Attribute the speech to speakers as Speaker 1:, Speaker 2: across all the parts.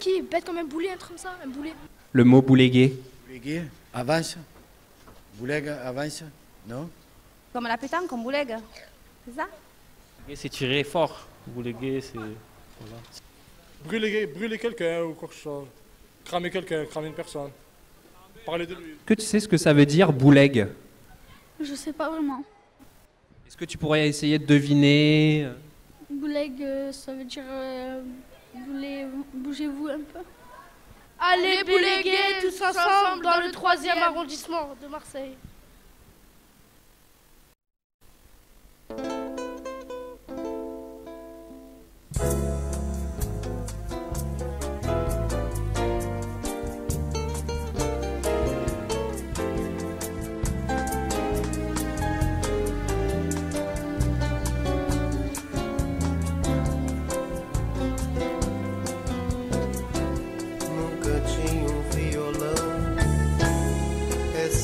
Speaker 1: qui bête comme un boulet, un truc comme ça, un boulet.
Speaker 2: Le mot boulégué.
Speaker 3: Boulégué, avance. Bouleg, avance, non?
Speaker 4: Comme la pétanque, comme boulegue. C'est ça?
Speaker 5: C'est tirer fort. Boulégué, c'est... Voilà.
Speaker 6: Brûler quelqu'un ou quelque chose. Cramer quelqu'un, cramer une personne. Parler de lui.
Speaker 2: Que tu sais ce que ça veut dire, bouleg?
Speaker 1: Je sais pas vraiment.
Speaker 2: Est-ce que tu pourrais essayer de deviner?
Speaker 1: Bouleg, ça veut dire bougez-vous un peu. Allez bouléguer tous ensemble dans le 3e arrondissement de Marseille.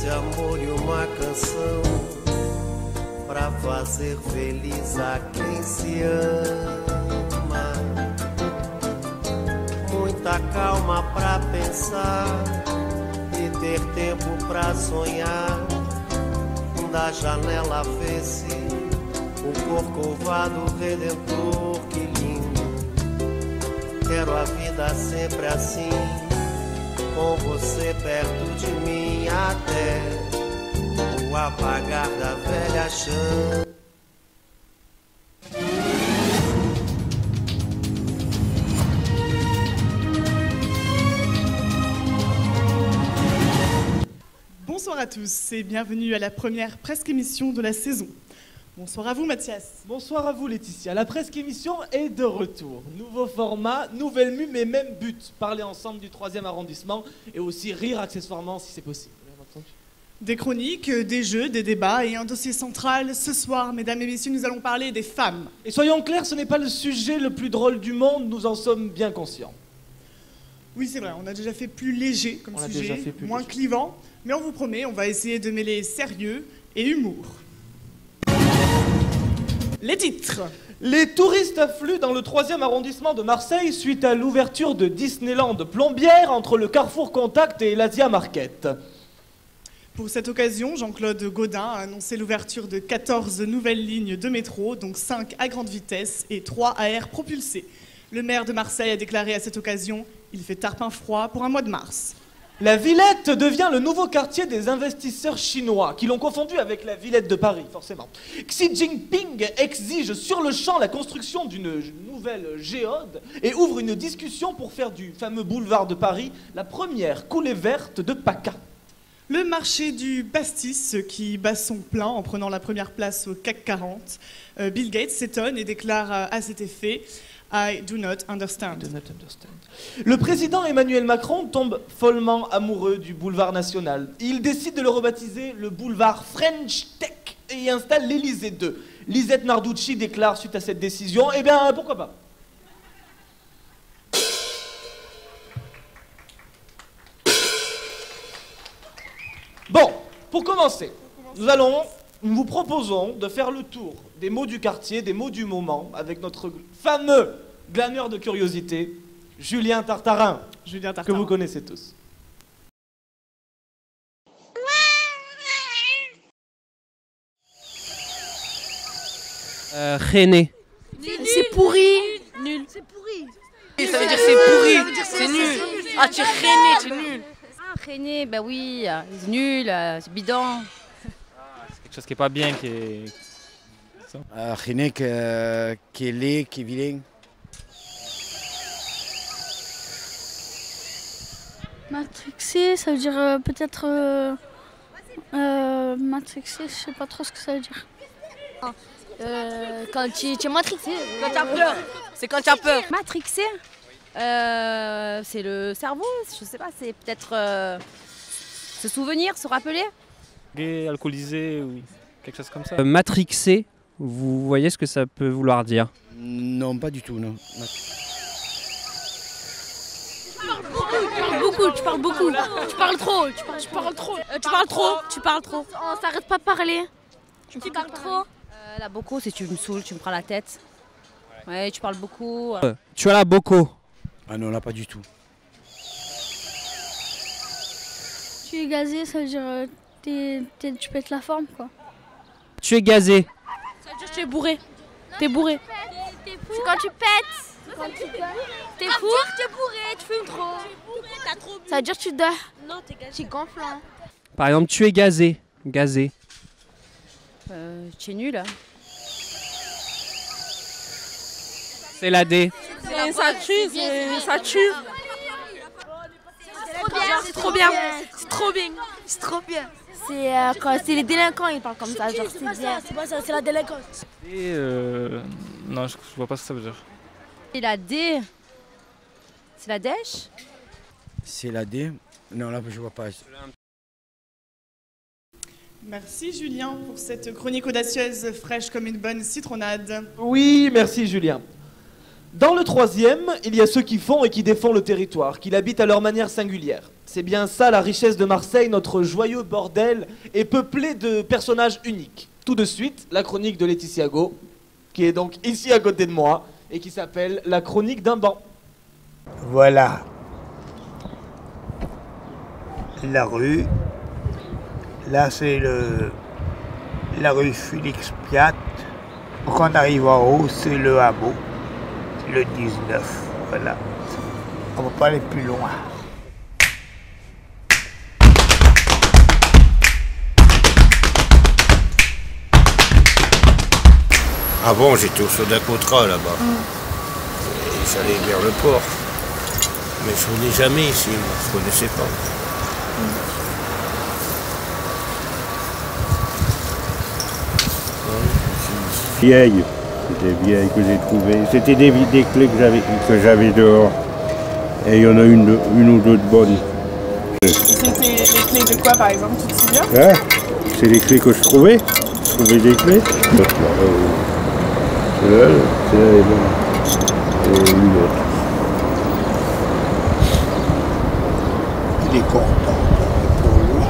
Speaker 7: Amor e uma canção pra fazer feliz a quem se ama. Muita calma pra pensar e ter tempo pra sonhar. Da janela vê-se o Corcovado Redentor, que lindo. Quero a vida sempre assim, com você perto de mim até o apagar da velha chama.
Speaker 8: Bonsoir à tous et bienvenue à la première presque émission de la saison. Bonsoir à vous Mathias.
Speaker 9: Bonsoir à vous Laetitia. La presque émission est de retour. Nouveau format, nouvelle mue, mais même but. Parler ensemble du 3e arrondissement et aussi rire accessoirement si c'est possible.
Speaker 8: Des chroniques, des jeux, des débats et un dossier central. Ce soir, mesdames et messieurs, nous allons parler des femmes.
Speaker 9: Et soyons clairs, ce n'est pas le sujet le plus drôle du monde, nous en sommes bien conscients.
Speaker 8: Oui, c'est vrai, on a déjà fait plus léger comme sujet, moins clivant, mais on vous promet, on va essayer de mêler sérieux et humour. Les titres.
Speaker 9: Les touristes affluent dans le 3e arrondissement de Marseille suite à l'ouverture de Disneyland Plombières entre le Carrefour Contact et l'Asia Market.
Speaker 8: Pour cette occasion, Jean-Claude Gaudin a annoncé l'ouverture de 14 nouvelles lignes de métro, dont 5 à grande vitesse et 3 à air propulsé. Le maire de Marseille a déclaré à cette occasion « Il fait tarpin froid pour un mois de mars ».
Speaker 9: La Villette devient le nouveau quartier des investisseurs chinois, qui l'ont confondu avec la Villette de Paris, forcément. Xi Jinping exige sur le champ la construction d'une nouvelle géode et ouvre une discussion pour faire du fameux boulevard de Paris la première coulée verte de PACA.
Speaker 8: Le marché du pastis qui bat son plein en prenant la première place au CAC 40. Bill Gates s'étonne et déclare à cet effet « I do not understand ».
Speaker 9: Le président Emmanuel Macron tombe follement amoureux du boulevard national. Il décide de le rebaptiser le boulevard French Tech et y installe l'Élysée 2. Lisette Narducci déclare suite à cette décision « Eh bien, pourquoi pas ?» Bon, pour commencer, nous vous proposons de faire le tour des mots du quartier, des mots du moment, avec notre fameux glaneur de curiosité, Julien Tartarin, que vous connaissez tous.
Speaker 2: René.
Speaker 1: C'est pourri. Nul. C'est pourri.
Speaker 10: Ça veut dire c'est pourri, c'est nul. Ah, tu es René, tu es nul.
Speaker 4: Ah, René, bah oui, c'est nul, c'est bidon.
Speaker 5: C'est quelque chose qui est pas bien, qui est...
Speaker 3: René, qui est laid, qui est vilain.
Speaker 1: Matrixé, ça veut dire peut-être... matrixé, je sais pas trop ce que ça veut dire.
Speaker 4: Quand tu es matrixé.
Speaker 10: Quand tu as peur, c'est quand tu as peur.
Speaker 4: Matrixé, c'est le cerveau, je sais pas, c'est peut-être se souvenir, se rappeler.
Speaker 5: Gay, alcoolisé ou quelque chose comme ça.
Speaker 2: Matrixé, vous voyez ce que ça peut vouloir dire?
Speaker 3: Non, pas du tout, non.
Speaker 1: Tu parles beaucoup. Tu parles trop. Tu parles trop. On s'arrête pas de parler. Tu parles trop.
Speaker 4: Là, beaucoup, c'est tu me saoules, tu me prends la tête. Ouais, tu parles beaucoup.
Speaker 2: Tu as la boco.
Speaker 3: Ah non, là, pas du tout.
Speaker 1: tu es gazé, ça veut dire tu pètes la forme, quoi.
Speaker 2: Tu es gazé.
Speaker 1: Ça veut dire que tu es bourré. T'es bourré.
Speaker 11: C'est quand tu pètes. T'es fou. T'es bourré, tu fumes trop.
Speaker 1: Ça veut dire que tu dors.
Speaker 11: Non, t'es gazé. Tu gonflant.
Speaker 2: Par exemple, tu es gazé. Gazé.
Speaker 4: Tu es nul.
Speaker 2: C'est la D.
Speaker 10: Ça tue, ça tue.
Speaker 11: C'est trop bien. C'est trop bien. C'est trop bien. C'est quand c'est les délinquants, ils parlent comme ça. Genre, c'est bien. C'est pas ça, c'est la délinquance.
Speaker 5: Et non, je vois pas ce que ça veut dire.
Speaker 4: Et la D. C'est la dèche?
Speaker 3: C'est la D. Non, là, je vois pas.
Speaker 8: Merci Julien pour cette chronique audacieuse, fraîche comme une bonne citronnade.
Speaker 9: Oui, merci Julien. Dans le troisième, il y a ceux qui font et qui défendent le territoire, qui l'habitent à leur manière singulière. C'est bien ça la richesse de Marseille, notre joyeux bordel est peuplé de personnages uniques. Tout de suite, la chronique de Laetitia Go, qui est donc ici à côté de moi, et qui s'appelle La chronique d'un banc.
Speaker 12: Voilà. La rue. Là, c'est la rue Félix Piat. Quand on arrive en haut, c'est le hameau. Le 19, voilà. On ne va pas aller plus loin.
Speaker 13: Avant, j'étais au Sodacotra là-bas. Et j'allais vers le port. Mais je venais jamais ici, moi. Je ne connaissais pas.
Speaker 14: Vieille. C'était vieille que j'ai trouvé. C'était des clés que j'avais dehors. Et il y en a une ou deux de bonnes.
Speaker 8: C'était les clés de quoi par exemple, tu te souviens?
Speaker 14: Hein? C'est les clés que je trouvais. Je trouvais des clés. Celle-là est bonne. Et une autre.
Speaker 12: Il est content pour lui.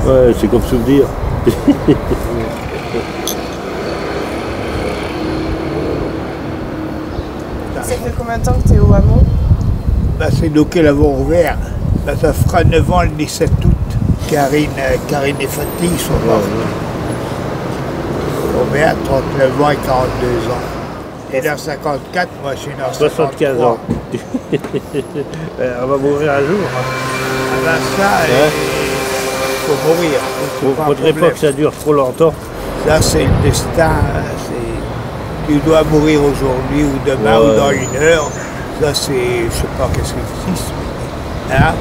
Speaker 14: Ouais, c'est comme souvenir.
Speaker 8: Ça fait combien de temps que tu es au hameau?
Speaker 12: Bah, c'est nous qui l'avons ouvert. Bah, ça fera 9 ans le 17 août. Karine et Fatih sont morts. Ouvert à 39 ans et 42 ans. Et dans 54, moi je suis dans
Speaker 14: 75 ans. On va mourir un jour.
Speaker 12: Ah ben ça, il faut mourir.
Speaker 14: Il ne faudrait pas que ça dure trop longtemps.
Speaker 12: Ça c'est le destin. Tu dois mourir aujourd'hui ou demain ou dans une heure. Ça c'est, je sais pas qu'est-ce qui existe. Hein?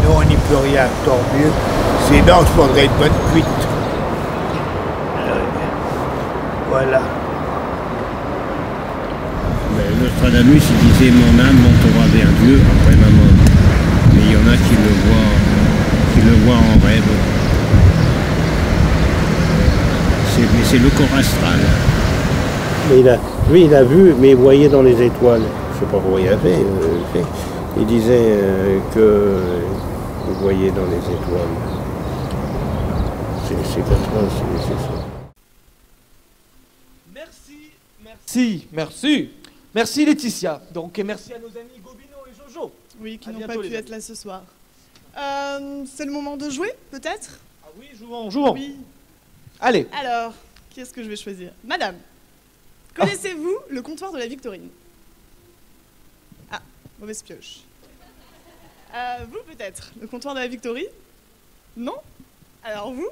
Speaker 12: Nous on n'y peut rien, tant mieux. Sinon je prendrais une bonne cuite. Voilà.
Speaker 14: Nostradamus il disait mon âme montera vers Dieu après ma mort. Mais il y en a qui le voient en rêve. C'est le corps astral. Lui il a vu, mais il voyait dans les étoiles. Je ne sais pas pourquoi il a fait. Il disait qu'il voyait dans les étoiles. C'est comme ça, c'est ça.
Speaker 9: Merci Laetitia. Donc, et merci à nos amis Gobino et Jojo.
Speaker 8: Oui, qui n'ont pas pu être là ce soir. C'est le moment de jouer, peut-être?
Speaker 9: Ah oui, jouons.
Speaker 8: Oui.
Speaker 9: Allez.
Speaker 8: Alors, qui est-ce que je vais choisir? Madame, connaissez-vous le comptoir de la Victorine? Ah, mauvaise pioche. Vous, peut-être, le comptoir de la Victorine? Non? Alors vous?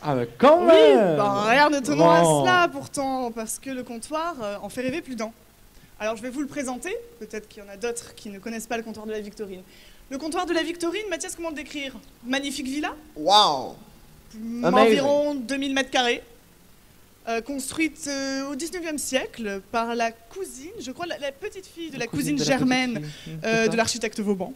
Speaker 9: Ah bah quand
Speaker 8: Oui,
Speaker 9: même.
Speaker 8: rien d'étonnant à cela pourtant, parce que le comptoir en fait rêver plus d'un. Alors je vais vous le présenter, peut-être qu'il y en a d'autres qui ne connaissent pas le comptoir de la Victorine. Le comptoir de la Victorine, Mathias, comment le décrire? Magnifique villa.
Speaker 9: Waouh.
Speaker 8: Environ 2000 mètres carrés. Construite au 19e siècle par la cousine, je crois, la petite fille de la cousine Germaine de l'architecte Vauban.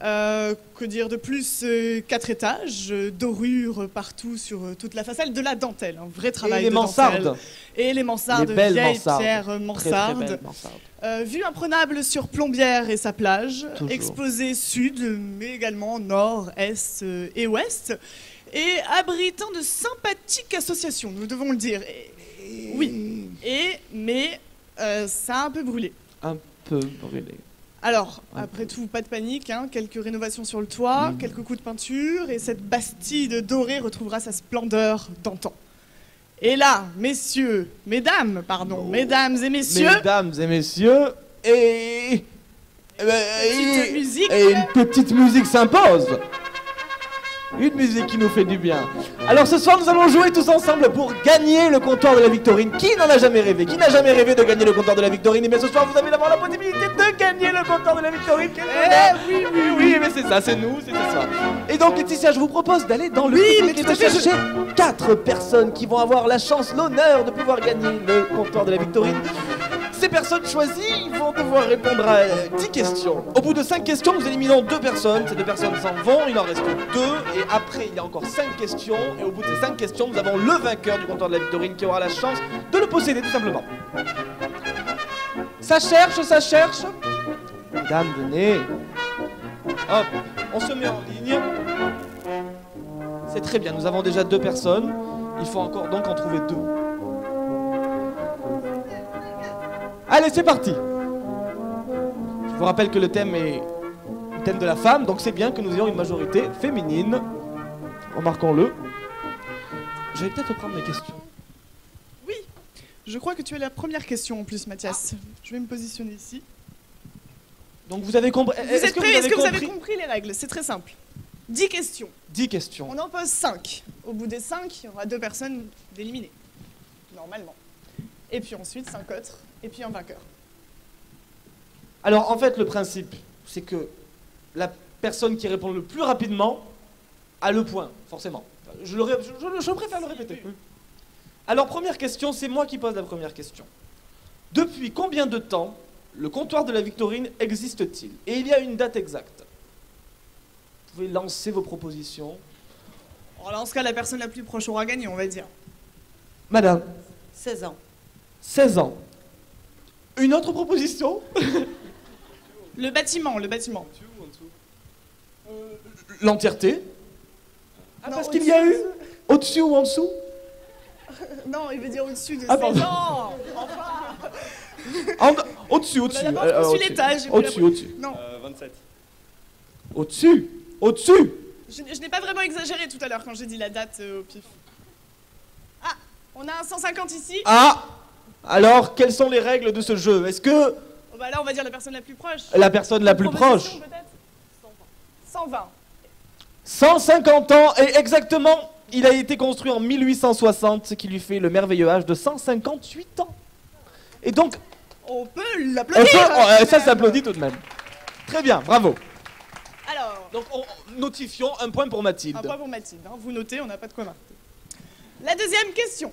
Speaker 8: Que dire de plus? 4 étages, dorures partout sur toute la façade, de la dentelle, un vrai travail de dentelle. Et les mansardes, vieilles pierres mansardes.
Speaker 9: Très belles mansardes.
Speaker 8: Vue imprenable sur Plombières et sa plage,
Speaker 9: Toujours.
Speaker 8: exposée sud, mais également nord, est et ouest, et abritant de sympathiques associations, nous devons le dire. Oui, mais ça a un peu brûlé.
Speaker 9: Un peu brûlé.
Speaker 8: Alors, après tout, pas de panique, hein, quelques rénovations sur le toit, quelques coups de peinture, et cette Bastide dorée retrouvera sa splendeur d'antan. Et là, messieurs, mesdames, pardon, mesdames et messieurs...
Speaker 9: Mesdames et messieurs, et...
Speaker 8: Petite musique.
Speaker 9: Et une petite musique s'impose. Une musique qui nous fait du bien. Alors ce soir, nous allons jouer tous ensemble pour gagner le comptoir de la Victorine. Qui n'en a jamais rêvé? Qui n'a jamais rêvé de gagner le comptoir de la Victorine? Et bien ce soir, vous allez avoir la possibilité de gagner le comptoir de la Victorine. Oui, mais c'est ça, c'est nous, c'est ça. Et donc Laetitia, je vous propose d'aller dans le public et de chercher 4 personnes qui vont avoir la chance, l'honneur de pouvoir gagner le comptoir de la Victorine. Ces personnes choisies vont devoir répondre à 10 questions. Au bout de 5 questions, nous éliminons 2 personnes. Ces 2 personnes s'en vont, il en reste 2. Et après, il y a encore 5 questions. Et au bout de ces 5 questions, nous avons le vainqueur du comptoir de la Victorine qui aura la chance de le posséder, tout simplement. Ça cherche, ça cherche. Mesdames, venez. Hop, on se met en ligne. C'est très bien, nous avons déjà 2 personnes. Il faut encore donc en trouver 2. Allez, c'est parti. Je vous rappelle que le thème est le thème de la femme, donc c'est bien que nous ayons une majorité féminine. Remarquons-le. Je vais peut-être reprendre mes questions.
Speaker 8: Oui, je crois que tu as la première question en plus, Mathias. Je vais me positionner ici.
Speaker 9: Donc vous avez compris.
Speaker 8: Vous êtes prêts? Est-ce que vous avez compris les règles? C'est très simple. 10 questions.
Speaker 9: 10 questions.
Speaker 8: On en pose 5. Au bout des 5, il y aura 2 personnes d'éliminées. Normalement. Et puis ensuite 5 autres. Et puis un vainqueur.
Speaker 9: Alors en fait le principe c'est que la personne qui répond le plus rapidement a le point, forcément. Je préfère le répéter. Alors première question, c'est moi qui pose la première question. Depuis combien de temps le comptoir de la Victorine existe-t-il? Et il y a une date exacte. Vous pouvez lancer vos propositions.
Speaker 8: Alors, dans ce cas, la personne la plus proche aura gagné, on va dire.
Speaker 9: Madame.
Speaker 10: 16 ans.
Speaker 9: 16 ans. Une autre proposition?
Speaker 8: Le bâtiment, le bâtiment.
Speaker 9: L'entièreté? Ah, parce qu'il y a eu au-dessus ou en dessous?
Speaker 8: Non, il veut dire au-dessus de 16
Speaker 9: pardon.
Speaker 8: ans. Enfin.
Speaker 9: Au-dessus.
Speaker 8: Au-dessus l'étage.
Speaker 9: Au-dessus.
Speaker 8: Non.
Speaker 5: 27.
Speaker 9: Au-dessus.
Speaker 8: Je n'ai pas vraiment exagéré tout à l'heure quand j'ai dit la date au pif. Ah, on a un 150 ici.
Speaker 9: Ah. Alors, quelles sont les règles de ce jeu? Est-ce que...
Speaker 8: Oh bah là, on va dire la personne la plus proche.
Speaker 9: La personne la plus proche.
Speaker 8: 120.
Speaker 9: 150 ans, et exactement, il a été construit en 1860, ce qui lui fait le merveilleux âge de 158 ans. Et donc...
Speaker 8: On peut l'applaudir.
Speaker 9: Ça s'applaudit tout de même. Très bien, bravo.
Speaker 8: Alors...
Speaker 9: Donc, notifions un point pour Mathilde.
Speaker 8: Un point pour Mathilde, hein. Vous notez, on n'a pas de quoi marquer. La deuxième question.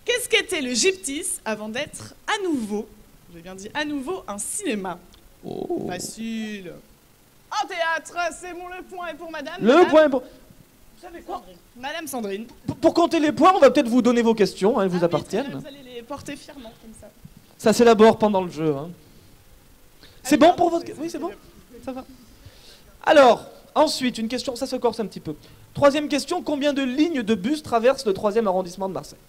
Speaker 8: Qu'est-ce qu'était le gyptis avant d'être à nouveau, j'ai bien dit à nouveau, un cinéma?
Speaker 9: Oh.
Speaker 8: Facile. Un théâtre, c'est bon, le point est pour madame.
Speaker 9: Le point est pour...
Speaker 8: Vous savez quoi? Madame Sandrine.
Speaker 9: Pour compter les points, on va peut-être vous donner vos questions, elles vous appartiennent.
Speaker 8: Bien, vous allez les porter fièrement, comme ça.
Speaker 9: Ça s'élabore pendant le jeu. Hein. C'est bon pour votre... Oui, c'est bon? Ça va. Alors, ensuite, une question, ça se corse un petit peu. Troisième question, combien de lignes de bus traversent le 3e arrondissement de Marseille?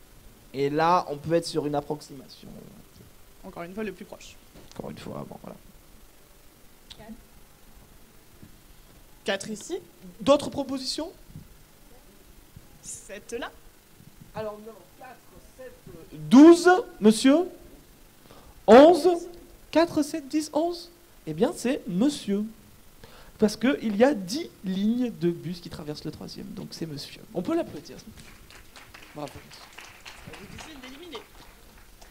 Speaker 9: Et là, on peut être sur une approximation.
Speaker 8: Encore une fois, le plus proche.
Speaker 9: Encore une fois, bon, voilà.
Speaker 8: 4 ici.
Speaker 9: D'autres propositions?
Speaker 8: 7 là.
Speaker 9: Alors, nous avons 4, 7, 12, monsieur. 11, 4, 7, 10, 11. Eh bien, c'est monsieur. Parce qu'il y a 10 lignes de bus qui traversent le 3e, donc c'est monsieur. On peut l'applaudir. Bravo.
Speaker 8: Difficile d'éliminer.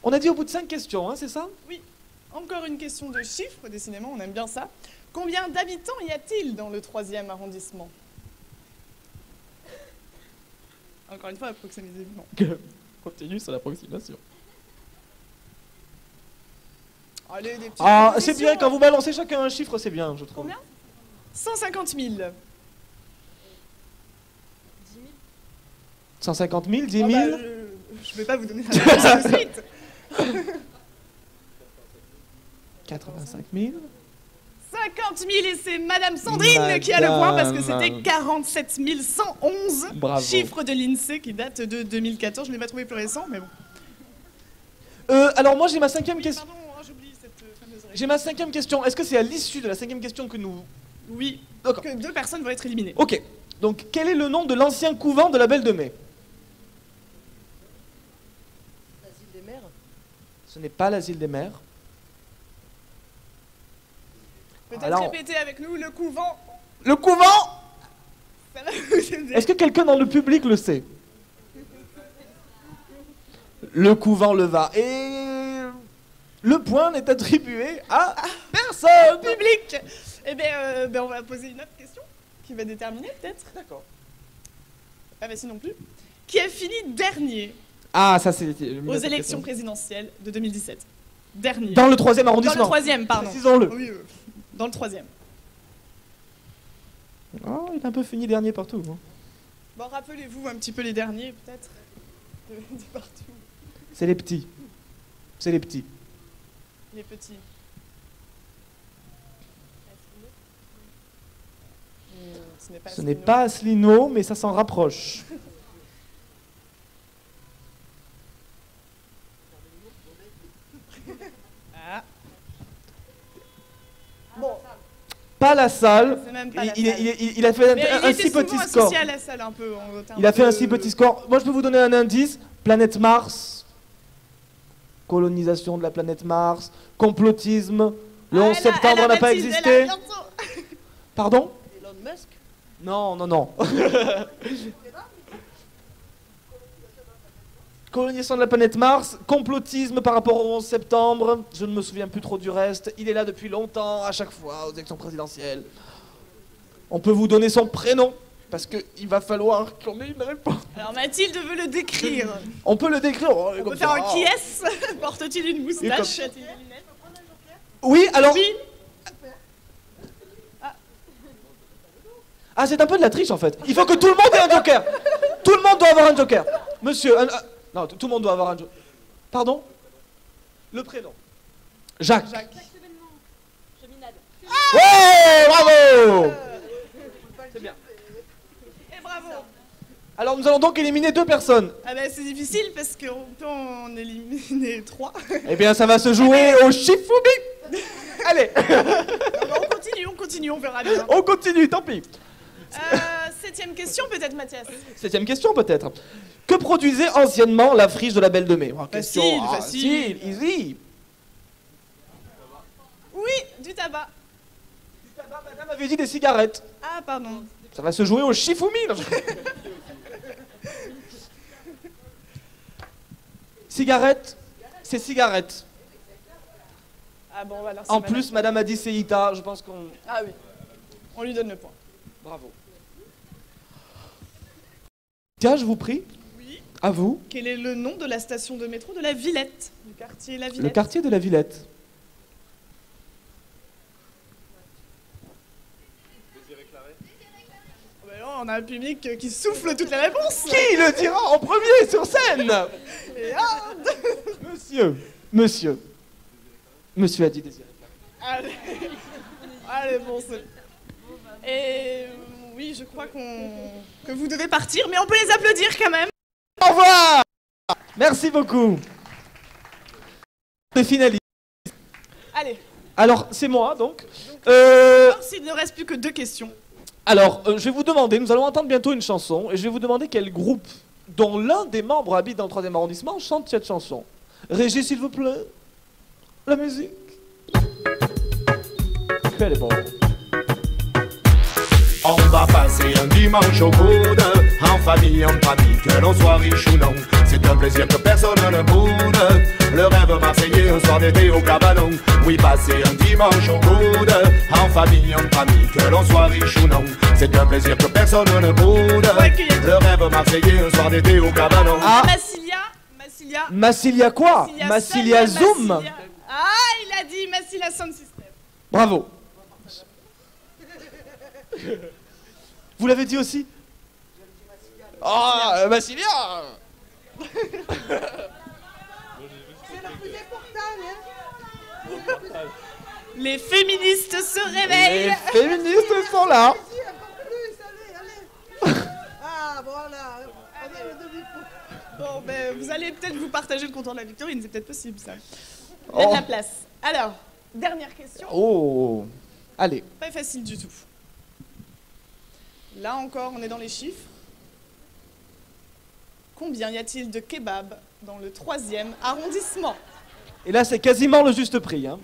Speaker 9: On a dit au bout de 5 questions, hein, c'est ça?
Speaker 8: Oui. Encore une question de chiffres, décidément, on aime bien ça. Combien d'habitants y a-t-il dans le 3e arrondissement? Encore une fois, approximativement.
Speaker 9: Continue sur l'approximation.
Speaker 8: Allez, des petites
Speaker 9: Ah, c'est
Speaker 8: propositions.
Speaker 9: bien, quand vous balancez chacun un chiffre, c'est bien, je trouve.
Speaker 8: Combien? 150 000. 10 000.
Speaker 9: 150 000, 10 000
Speaker 8: je vais pas vous donner la réponse tout de suite.
Speaker 9: 85 000
Speaker 8: 50 000 et c'est Madame Sandrine qui a le point parce que c'était 47 111.
Speaker 9: Bravo.
Speaker 8: Chiffre de l'INSEE qui date de 2014. Je ne l'ai pas trouvé plus récent, mais bon.
Speaker 9: Alors moi j'ai ma 5e question.
Speaker 8: Pardon, j'oublie cette fameuse
Speaker 9: J'ai ma 5e question. Est-ce que c'est à l'issue de la 5e question que nous...
Speaker 8: Oui,
Speaker 9: D'accord.
Speaker 8: que 2 personnes vont être éliminées.
Speaker 9: Ok. Donc, quel est le nom de l'ancien couvent de la Belle de Mai?
Speaker 10: L'asile des mères.
Speaker 9: Ce n'est pas l'asile des mères.
Speaker 8: Peut-être
Speaker 9: Alors-
Speaker 8: répéter avec nous le couvent.
Speaker 9: Le couvent!
Speaker 8: Ça va vous aider.
Speaker 9: Est-ce que quelqu'un dans le public le sait? Le couvent Leva. Et le point n'est attribué à personne.
Speaker 8: Public. Eh bien, on va poser une autre question qui va déterminer peut-être.
Speaker 9: D'accord.
Speaker 8: Pas facile non plus. Qui a fini dernier
Speaker 9: Ah, ça c'est...
Speaker 8: aux élections présidentielles de 2017? Dernier.
Speaker 9: Dans le 3e arrondissement.
Speaker 8: Dans le 3e, pardon.
Speaker 9: Précisons-le.
Speaker 8: Oui, dans le 3e.
Speaker 9: Oh, il a un peu fini dernier partout. Hein.
Speaker 8: Bon, rappelez-vous un petit peu les derniers, peut-être, de partout.
Speaker 9: C'est les petits. C'est les petits.
Speaker 8: Les petits.
Speaker 9: Ce n'est pas Asselineau, mais ça s'en rapproche.
Speaker 8: Ah. Bon.
Speaker 9: Pas la salle.
Speaker 8: C'est même pas la
Speaker 9: Il,
Speaker 8: salle.
Speaker 9: il a fait
Speaker 8: Mais
Speaker 9: un
Speaker 8: il
Speaker 9: si
Speaker 8: était
Speaker 9: petit
Speaker 8: souvent
Speaker 9: score.
Speaker 8: associé à la salle un peu.
Speaker 9: Il a fait un si petit score. Moi, je peux vous donner un indice. Planète Mars. Colonisation de la planète Mars. Complotisme. Le 11 septembre n'a pas existé. Pardon?
Speaker 10: Elon Musk.
Speaker 9: Non, non, non. Colonisation de la planète Mars, complotisme par rapport au 11 septembre, je ne me souviens plus trop du reste. Il est là depuis longtemps, à chaque fois, aux élections présidentielles. On peut vous donner son prénom, parce qu'il va falloir qu'on ait une réponse.
Speaker 8: Alors Mathilde veut le décrire.
Speaker 9: On peut le décrire.
Speaker 8: On peut faire un qui est-ce? Porte-t-il une moustache? A-t-il des lunettes?
Speaker 9: Oui, alors...
Speaker 8: Oui.
Speaker 9: Ah, c'est un peu de la triche en fait. Il faut que tout le monde ait un joker. Tout le monde doit avoir un joker. Monsieur, non, tout le monde doit avoir un joker. Pardon? Le prénom. Jacques. Ouais, bravo. C'est bien.
Speaker 8: Et bravo.
Speaker 9: Alors nous allons donc éliminer 2 personnes.
Speaker 8: Ah ben c'est difficile parce qu'on peut en éliminer 3.
Speaker 9: Eh bien ça va se jouer au Shifumi. Allez.
Speaker 8: On continue, on verra bien.
Speaker 9: On continue, tant pis.
Speaker 8: 7e question peut-être Mathias.
Speaker 9: 7e question peut-être. Que produisait anciennement la friche de la Belle de Mai?
Speaker 8: Facile, facile.
Speaker 9: Easy.
Speaker 8: Oui, du tabac.
Speaker 9: Madame avait dit des cigarettes.
Speaker 8: Ah pardon.
Speaker 9: Ça va se jouer au Shifumi. Cigarette, c'est cigarette.
Speaker 8: Ah bon, alors c'est
Speaker 9: En
Speaker 8: madame.
Speaker 9: plus, madame a dit Seita, je pense qu'on...
Speaker 8: Ah oui, on lui donne le point.
Speaker 9: Bravo. Tiens, je vous prie.
Speaker 8: Oui.
Speaker 9: À vous.
Speaker 8: Quel est le nom de la station de métro de la Villette? Du quartier La Villette.
Speaker 9: Le quartier de la Villette.
Speaker 8: Oh ben là, on a un public qui souffle toutes les réponses.
Speaker 9: Qui le dira en premier sur scène?
Speaker 8: Et ah
Speaker 9: Monsieur a dit Désiré.
Speaker 8: Allez, allez bon, c'est... Et oui, je crois que vous devez partir, mais on peut les applaudir quand même.
Speaker 9: Au revoir. Merci beaucoup. Les finalistes.
Speaker 8: Allez.
Speaker 9: Alors, c'est moi, donc.
Speaker 8: Alors, s'il ne reste plus que 2 questions.
Speaker 9: Alors, je vais vous demander, nous allons entendre bientôt une chanson, et je vais vous demander quel groupe, dont l'un des membres habite dans le 3e arrondissement, chante cette chanson. Régis, s'il vous plaît. La musique. Elle est bonne.
Speaker 15: On va passer un dimanche au coude, en famille, entre amis, que l'on soit riche ou non. C'est un plaisir que personne ne boude. Le rêve marseillais, un soir d'été au cabanon. Oui, passer un dimanche au coude, en famille, entre amis, que l'on soit riche ou non. C'est un plaisir que personne ne boude. Le rêve marseillais, un soir d'été au cabanon.
Speaker 8: Massilia.
Speaker 9: Massilia quoi? Massilia Zoom.
Speaker 8: Massilia. Ah, il a dit Massilia Sound System.
Speaker 9: Bravo. Vous l'avez dit aussi? Ah, Massilia.
Speaker 8: Les féministes se réveillent.
Speaker 9: Les féministes sont là.
Speaker 16: Ah, voilà.
Speaker 8: Bon, ben, vous allez peut-être vous partager le comptoir de la Victorine, c'est peut-être possible ça.
Speaker 9: Oh.
Speaker 8: Il y a de la place. Alors, Dernière question.
Speaker 9: Oh, allez.
Speaker 8: Pas facile du tout. Là encore, on est dans les chiffres. Combien y a-t-il de kebabs dans le 3e arrondissement?
Speaker 9: Et là, c'est quasiment le juste prix. Hein.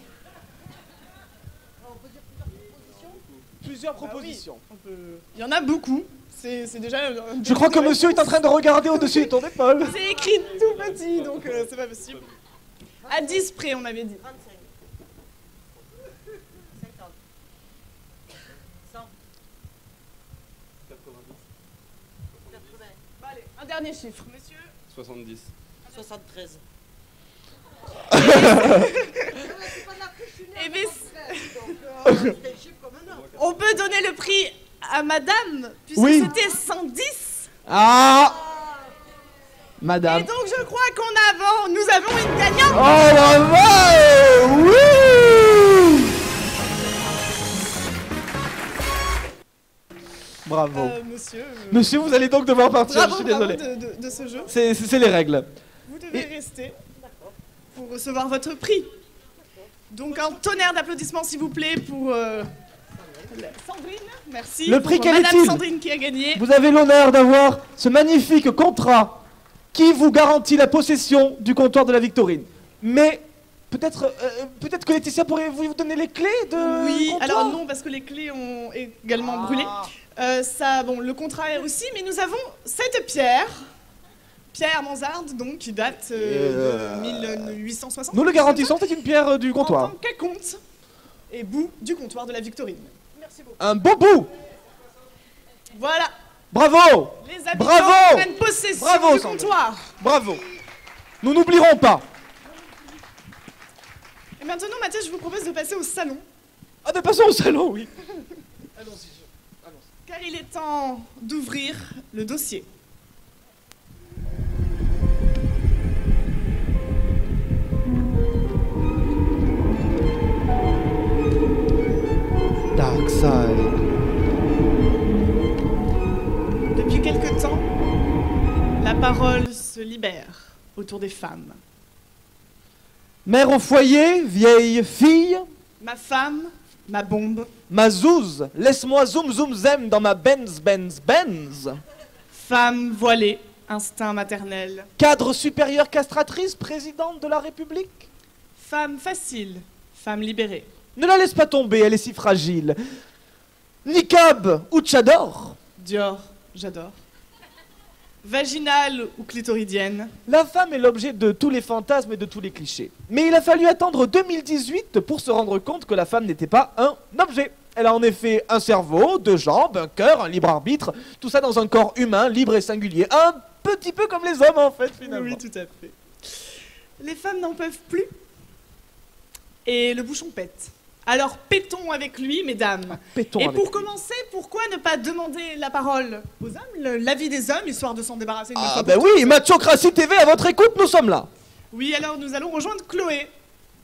Speaker 9: Plusieurs propositions.
Speaker 8: Bah oui, il y en a beaucoup. C'est déjà.
Speaker 9: Je crois que monsieur est en train de regarder au-dessus de ton épaule.
Speaker 8: C'est écrit tout petit, donc c'est pas possible. À 10 près, on avait dit.
Speaker 16: 25. 50. 100.
Speaker 5: 90.
Speaker 16: 80.
Speaker 8: Bah, allez, un dernier chiffre, monsieur.
Speaker 5: 70.
Speaker 16: 73.
Speaker 8: Eh bien, on peut donner le prix à madame, puisque
Speaker 9: Oui.
Speaker 8: c'était 110.
Speaker 9: Ah, madame.
Speaker 8: Et donc je crois nous avons une gagnante.
Speaker 9: Oh bravo. Oui. Bravo.
Speaker 8: Monsieur,
Speaker 9: Monsieur, vous allez donc devoir partir,
Speaker 8: bravo,
Speaker 9: je suis désolé.
Speaker 8: bravo de ce jeu.
Speaker 9: C'est les règles.
Speaker 8: Vous devez rester pour recevoir votre prix. Donc un tonnerre d'applaudissements s'il vous plaît pour Sandrine, merci.
Speaker 9: Le prix,
Speaker 8: pour
Speaker 9: quel
Speaker 8: Madame
Speaker 9: est-il?
Speaker 8: Sandrine qui a gagné.
Speaker 9: Vous avez l'honneur d'avoir ce magnifique contrat qui vous garantit la possession du comptoir de la Victorine. Mais peut-être que Laetitia pourrait vous donner les clés de
Speaker 8: Oui,
Speaker 9: comptoir.
Speaker 8: alors non, parce que les clés ont également brûlé. Bon, le contrat aussi, mais nous avons cette pierre. Pierre Mansarde, donc, qui date de 1860.
Speaker 9: Nous le garantissons, c'est une pierre du comptoir.
Speaker 8: En tant qu'acompte et bout du comptoir de la Victorine. Merci beaucoup.
Speaker 9: Un beau bout.
Speaker 8: Voilà.
Speaker 9: Bravo.
Speaker 8: Les habitants
Speaker 9: Bravo.
Speaker 8: prennent possession
Speaker 9: Bravo,
Speaker 8: du
Speaker 9: Sandrine.
Speaker 8: comptoir.
Speaker 9: Bravo. Nous n'oublierons pas.
Speaker 8: Et maintenant, Mathieu, je vous propose de passer au salon.
Speaker 9: Ah, de passons au salon, oui.
Speaker 8: Car il est temps d'ouvrir le dossier.
Speaker 9: Dark Side.
Speaker 8: Depuis quelque temps, la parole se libère autour des femmes.
Speaker 9: Mère au foyer, vieille fille.
Speaker 8: Ma femme, ma bombe.
Speaker 9: Ma zouze, laisse-moi zoom zoom zem dans ma Benz Benz Benz.
Speaker 8: Femme voilée, instinct maternel.
Speaker 9: Cadre supérieur castratrice, présidente de la République.
Speaker 8: Femme facile, femme libérée.
Speaker 9: Ne la laisse pas tomber, elle est si fragile. Niqab ou tchador.
Speaker 8: Dior, j'adore. Vaginale ou clitoridienne.
Speaker 9: La femme est l'objet de tous les fantasmes et de tous les clichés. Mais il a fallu attendre 2018 pour se rendre compte que la femme n'était pas un objet. Elle a en effet un cerveau, 2 jambes, un cœur, un libre arbitre, tout ça dans un corps humain, libre et singulier. Un petit peu comme les hommes en fait, finalement.
Speaker 8: Oui, tout à fait. Les femmes n'en peuvent plus. Et le bouchon pète. Alors pétons avec lui, mesdames.
Speaker 9: Pétons
Speaker 8: Et
Speaker 9: avec
Speaker 8: pour
Speaker 9: lui.
Speaker 8: commencer, pourquoi ne pas demander la parole aux hommes, l'avis des hommes, histoire de s'en débarrasser une
Speaker 9: Ah
Speaker 8: fois
Speaker 9: ben
Speaker 8: pour
Speaker 9: oui, Machocratie TV, à votre écoute, nous sommes là.
Speaker 8: Oui, alors nous allons rejoindre Chloé.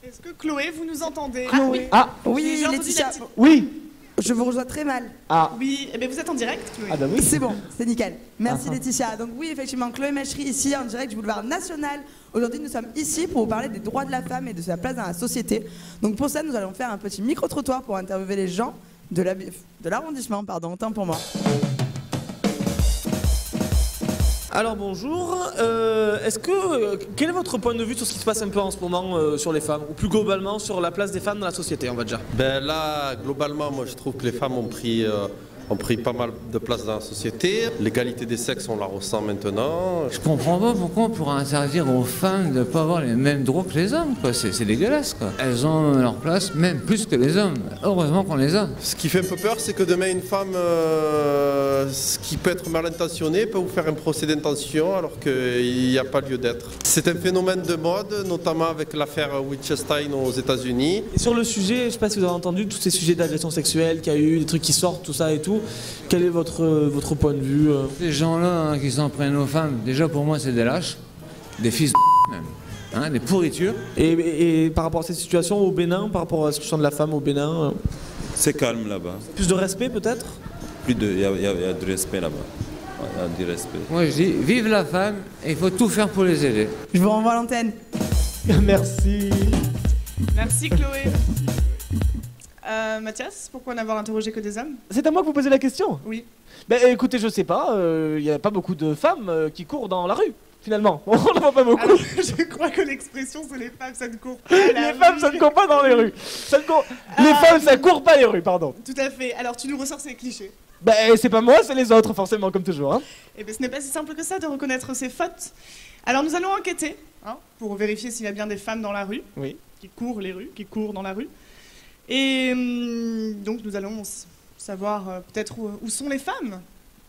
Speaker 8: Est-ce que Chloé, vous nous entendez?
Speaker 17: Chloé.
Speaker 9: Ah.
Speaker 17: Oui,
Speaker 8: J'ai entendu
Speaker 17: Laetitia.
Speaker 8: la petite-
Speaker 9: Oui.
Speaker 17: Je vous rejoins très mal.
Speaker 9: Ah.
Speaker 8: Oui, eh bien, vous êtes en direct, Chloé.
Speaker 9: Ah bah oui.
Speaker 17: C'est bon, c'est nickel. Merci
Speaker 9: Ah.
Speaker 17: Laetitia. Donc oui, effectivement, Chloé Machery ici en direct du boulevard National. Aujourd'hui, nous sommes ici pour vous parler des droits de la femme et de sa place dans la société. Donc pour ça, nous allons faire un petit micro-trottoir pour interviewer les gens de l'arrondissement, pardon, autant pour moi.
Speaker 9: Alors bonjour, quel est votre point de vue sur ce qui se passe un peu en ce moment sur les femmes, ou plus globalement sur la place des femmes dans la société, on va dire?
Speaker 18: Ben là, globalement, moi je trouve que les femmes ont pris pas mal de place dans la société. L'égalité des sexes, on la ressent maintenant.
Speaker 19: Je comprends pas pourquoi on pourrait interdire aux femmes de ne pas avoir les mêmes droits que les hommes, quoi. C'est dégueulasse, quoi. Elles ont leur place, même plus que les hommes. Heureusement qu'on les a.
Speaker 18: Ce qui fait un peu peur, c'est que demain, une femme, ce qui peut être mal intentionné, peut vous faire un procès d'intention alors qu'il n'y a pas lieu d'être. C'est un phénomène de mode, notamment avec l'affaire Wittgenstein aux États-Unis.
Speaker 9: Et sur le sujet, je ne sais pas si vous avez entendu tous ces sujets d'agression sexuelle qu'il y a eu, des trucs qui sortent, tout ça et tout. Quel est votre point de vue
Speaker 19: Ces gens-là qui s'en prennent aux femmes, déjà pour moi c'est des lâches, des fils de même, hein, des pourritures.
Speaker 9: Et par rapport à cette situation au Bénin, par rapport à la situation de la femme au Bénin
Speaker 20: C'est calme là-bas.
Speaker 9: Plus de respect peut-être?
Speaker 20: Il y a du respect là-bas. Il y a du respect.
Speaker 19: Moi je dis, vive la femme et il faut tout faire pour les aider.
Speaker 17: Je vous renvoie à l'antenne.
Speaker 9: Merci.
Speaker 8: Merci Chloé. Mathias, pourquoi n'avoir interrogé que des hommes?
Speaker 9: C'est à moi que vous posez la question?
Speaker 8: Oui.
Speaker 9: Ben écoutez, je sais pas, il n'y a pas beaucoup de femmes qui courent dans la rue, finalement. On n'en voit pas beaucoup.
Speaker 8: Alors, je crois que l'expression c'est les femmes, ça ne court pas.
Speaker 9: Les femmes, ça ne court pas dans les rues. Les femmes, ça court pas les rues, pardon.
Speaker 8: Tout à fait. Alors tu nous ressors ces clichés.
Speaker 9: Ben c'est pas moi, c'est les autres, forcément, comme toujours. Hein.
Speaker 8: Eh bien, ce n'est pas si simple que ça de reconnaître ses fautes. Alors nous allons enquêter, pour vérifier s'il y a bien des femmes dans la rue,
Speaker 9: oui,
Speaker 8: qui courent les rues, qui courent dans la rue. Et donc nous allons savoir peut-être où sont les femmes.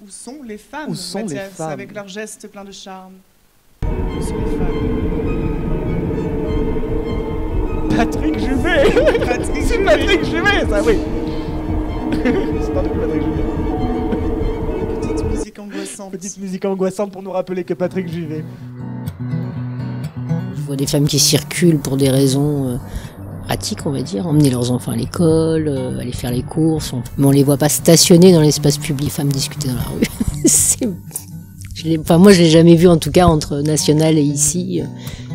Speaker 8: Où sont les femmes,
Speaker 9: où sont
Speaker 8: Mathias,
Speaker 9: les femmes
Speaker 8: avec leurs gestes pleins de charme. Où sont les femmes?
Speaker 9: Patrick Juvet. C'est Patrick Juvet, ça, oui. C'est pas depuis Patrick Juvet.
Speaker 8: Petite musique angoissante.
Speaker 9: Petite musique angoissante pour nous rappeler que Patrick Juvet.
Speaker 21: Je vois des femmes qui circulent pour des raisons pratiques, on va dire, emmener leurs enfants à l'école, aller faire les courses. Mais on les voit pas stationner dans l'espace public, femmes discuter dans la rue. Moi, je l'ai jamais vu, en tout cas, entre National et ici.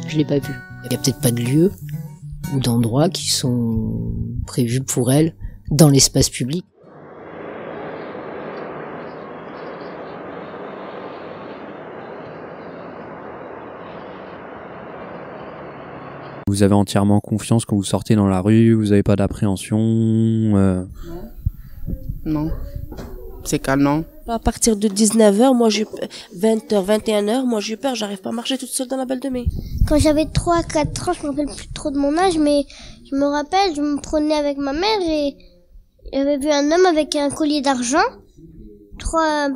Speaker 21: Je l'ai pas vu. Il y a peut-être pas de lieux ou d'endroits qui sont prévus pour elles dans l'espace public.
Speaker 2: Vous avez entièrement confiance quand vous sortez dans la rue, vous n'avez pas d'appréhension
Speaker 10: Non, c'est calme.
Speaker 11: À partir de 19h, moi j'ai 20h, 21h, moi j'ai peur, j'arrive pas à marcher toute seule dans la Belle de Mai.
Speaker 1: Quand j'avais 3-4 ans, je me rappelle plus trop de mon âge, mais je me rappelle, je me promenais avec ma mère et j'avais vu un homme avec un collier d'argent. Trois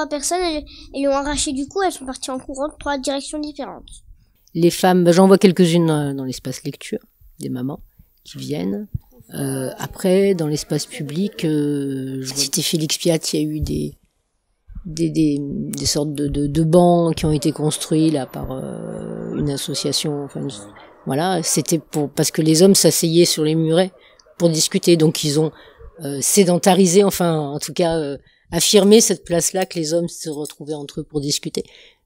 Speaker 1: personnes, elles lui ont arraché du cou, elles sont parties en courant de 3 directions différentes.
Speaker 21: Les femmes, j'en vois quelques-unes dans l'espace lecture, des mamans qui viennent. Après, dans l'espace public, cité Félix Piat, il y a eu des sortes de bancs qui ont été construits là par une association. Enfin, voilà, c'était parce que les hommes s'asseyaient sur les murets pour discuter, donc ils ont sédentarisé, enfin, en tout cas, affirmé cette place-là que les hommes se retrouvaient entre eux pour discuter.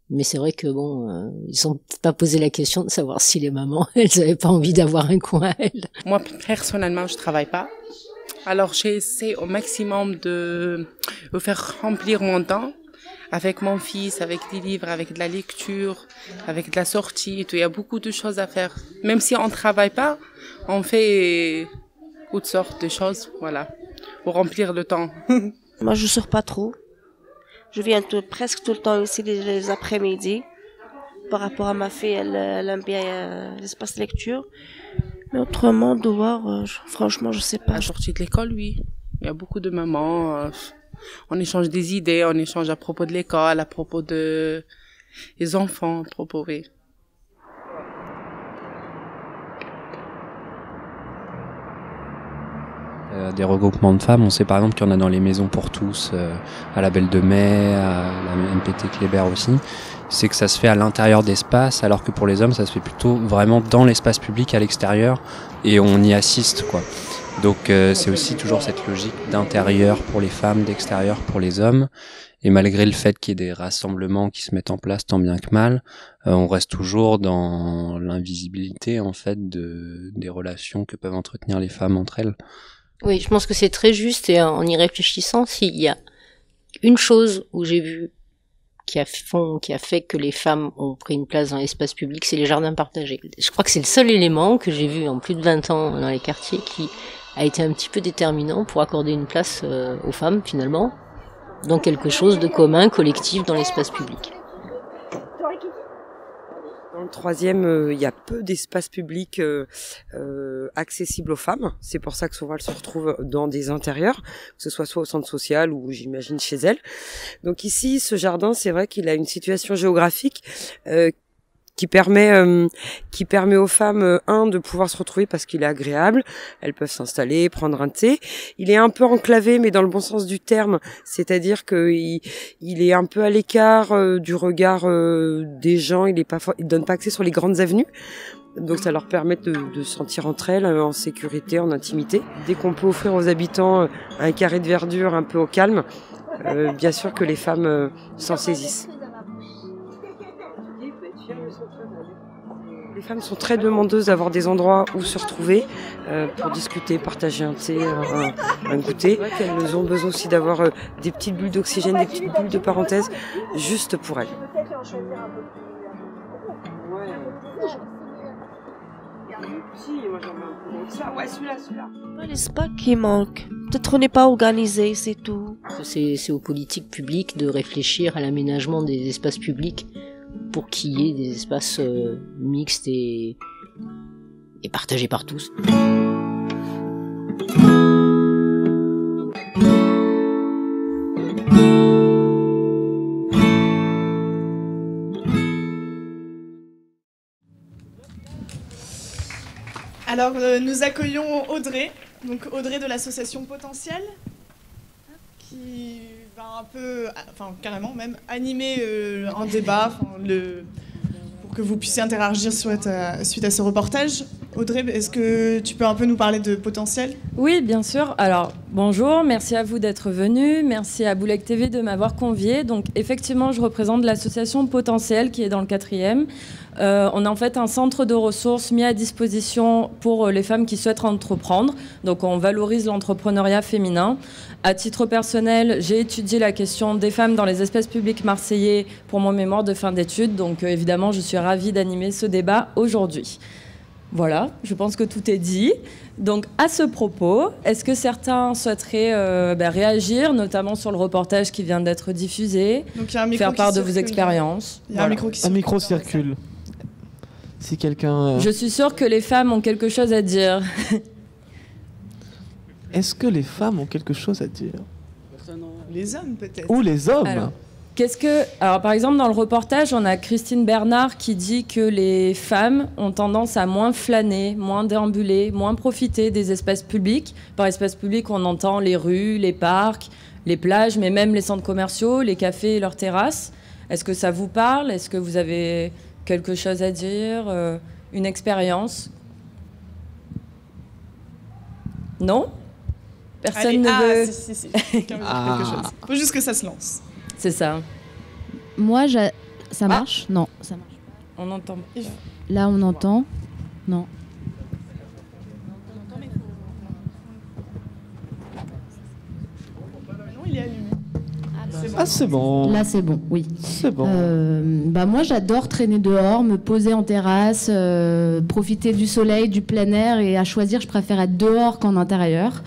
Speaker 21: Mais c'est vrai que bon, ils sont pas posé la question de savoir si les mamans, elles avaient pas envie d'avoir un coin à elles.
Speaker 10: Moi, personnellement, je travaille pas. Alors, j'essaie au maximum de faire remplir mon temps avec mon fils, avec des livres, avec de la lecture, avec de la sortie et tout. Il y a beaucoup de choses à faire. Même si on travaille pas, on fait toutes sortes de choses, voilà, pour remplir le temps.
Speaker 11: Moi, je sors pas trop. Je viens presque tout le temps ici les après-midi. Par rapport à ma fille, elle aime bien l'espace lecture. Mais autrement, dehors, franchement, je sais pas.
Speaker 10: À la sortie de l'école, oui. Il y a beaucoup de mamans. On échange des idées, on échange à propos de l'école, à propos des enfants, à propos, oui.
Speaker 2: Des regroupements de femmes, on sait par exemple qu'il y en a dans les maisons pour tous, à la Belle de Mai, à la MPT Kléber aussi, c'est que ça se fait à l'intérieur d'espace, alors que pour les hommes ça se fait plutôt vraiment dans l'espace public à l'extérieur, et on y assiste quoi. Donc c'est aussi toujours cette logique d'intérieur pour les femmes, d'extérieur pour les hommes, et malgré le fait qu'il y ait des rassemblements qui se mettent en place tant bien que mal, on reste toujours dans l'invisibilité en fait des relations que peuvent entretenir les femmes entre elles.
Speaker 21: Oui, je pense que c'est très juste, et en y réfléchissant, s'il y a une chose où j'ai vu qui a fait que les femmes ont pris une place dans l'espace public, c'est les jardins partagés. Je crois que c'est le seul élément que j'ai vu en plus de 20 ans dans les quartiers qui a été un petit peu déterminant pour accorder une place aux femmes, finalement, dans quelque chose de commun, collectif dans l'espace public.
Speaker 22: Dans le troisième, il y a peu d'espace public accessible aux femmes. C'est pour ça que souvent elles se retrouvent dans des intérieurs, que ce soit au centre social ou j'imagine chez elles. Donc ici, ce jardin, c'est vrai qu'il a une situation géographique qui permet aux femmes de pouvoir se retrouver parce qu'il est agréable, elles peuvent s'installer, prendre un thé. Il est un peu enclavé mais dans le bon sens du terme, c'est-à-dire que il est un peu à l'écart du regard des gens, il donne pas accès sur les grandes avenues. Donc ça leur permet de se sentir entre elles en sécurité, en intimité. Dès qu'on peut offrir aux habitants un carré de verdure un peu au calme, bien sûr que les femmes s'en saisissent. Les femmes sont très demandeuses d'avoir des endroits où se retrouver pour discuter, partager un thé, un goûter. Elles ont besoin aussi d'avoir des petites bulles d'oxygène, des petites bulles de parenthèse, juste pour elles.
Speaker 11: Les spots qui manquent. Peut-être on n'est pas organisé, c'est tout.
Speaker 21: C'est aux politiques publiques de réfléchir à l'aménagement des espaces publics pour qu'il y ait des espaces mixtes et partagés par tous.
Speaker 8: Alors, nous accueillons Audrey, donc Audrey de l'association Potentiel, qui va un peu, enfin carrément même, animer un débat pour que vous puissiez interagir suite à ce reportage. Audrey, est-ce que tu peux un peu nous parler de Potentiel ?
Speaker 6: Oui, bien sûr. Alors, bonjour, merci à vous d'être venus, merci à Boulek TV de m'avoir conviée. Donc, effectivement, je représente l'association Potentiel qui est dans le 4e. On a en fait un centre de ressources mis à disposition pour les femmes qui souhaitent entreprendre. Donc, on valorise l'entrepreneuriat féminin. À titre personnel, j'ai étudié la question des femmes dans les espaces publics marseillais pour mon mémoire de fin d'études. Donc, évidemment, je suis ravie d'animer ce débat aujourd'hui. Voilà, je pense que tout est dit. Donc, à ce propos, est-ce que certains souhaiteraient réagir, notamment sur le reportage qui vient d'être diffusé, faire part de vos expériences ?
Speaker 9: Il y a un micro circule. Si quelqu'un...
Speaker 6: Je suis sûre que les femmes ont quelque chose à dire.
Speaker 9: Est-ce que les femmes ont quelque chose à dire ?
Speaker 8: Les hommes, peut-être.
Speaker 9: Ou les hommes ?
Speaker 6: Alors, par exemple, dans le reportage, on a Christine Bernard qui dit que les femmes ont tendance à moins flâner, moins déambuler, moins profiter des espaces publics. Par espaces publics, on entend les rues, les parcs, les plages, mais même les centres commerciaux, les cafés et leurs terrasses. Est-ce que ça vous parle ? Est-ce que vous avez quelque chose à dire ? Une expérience ? Non ? Personne ne veut...
Speaker 8: Si. Quelqu'un veut dire quelque chose. Il faut juste que ça se lance.
Speaker 6: C'est ça.
Speaker 7: Moi, ça marche ? Non, ça marche pas.
Speaker 6: On entend.
Speaker 7: Là, on entend ? Non.
Speaker 8: Il est allumé.
Speaker 9: C'est bon.
Speaker 7: Là, c'est bon, oui.
Speaker 9: C'est bon.
Speaker 7: Moi, j'adore traîner dehors, me poser en terrasse, profiter du soleil, du plein air. Et à choisir, je préfère être dehors qu'en intérieur.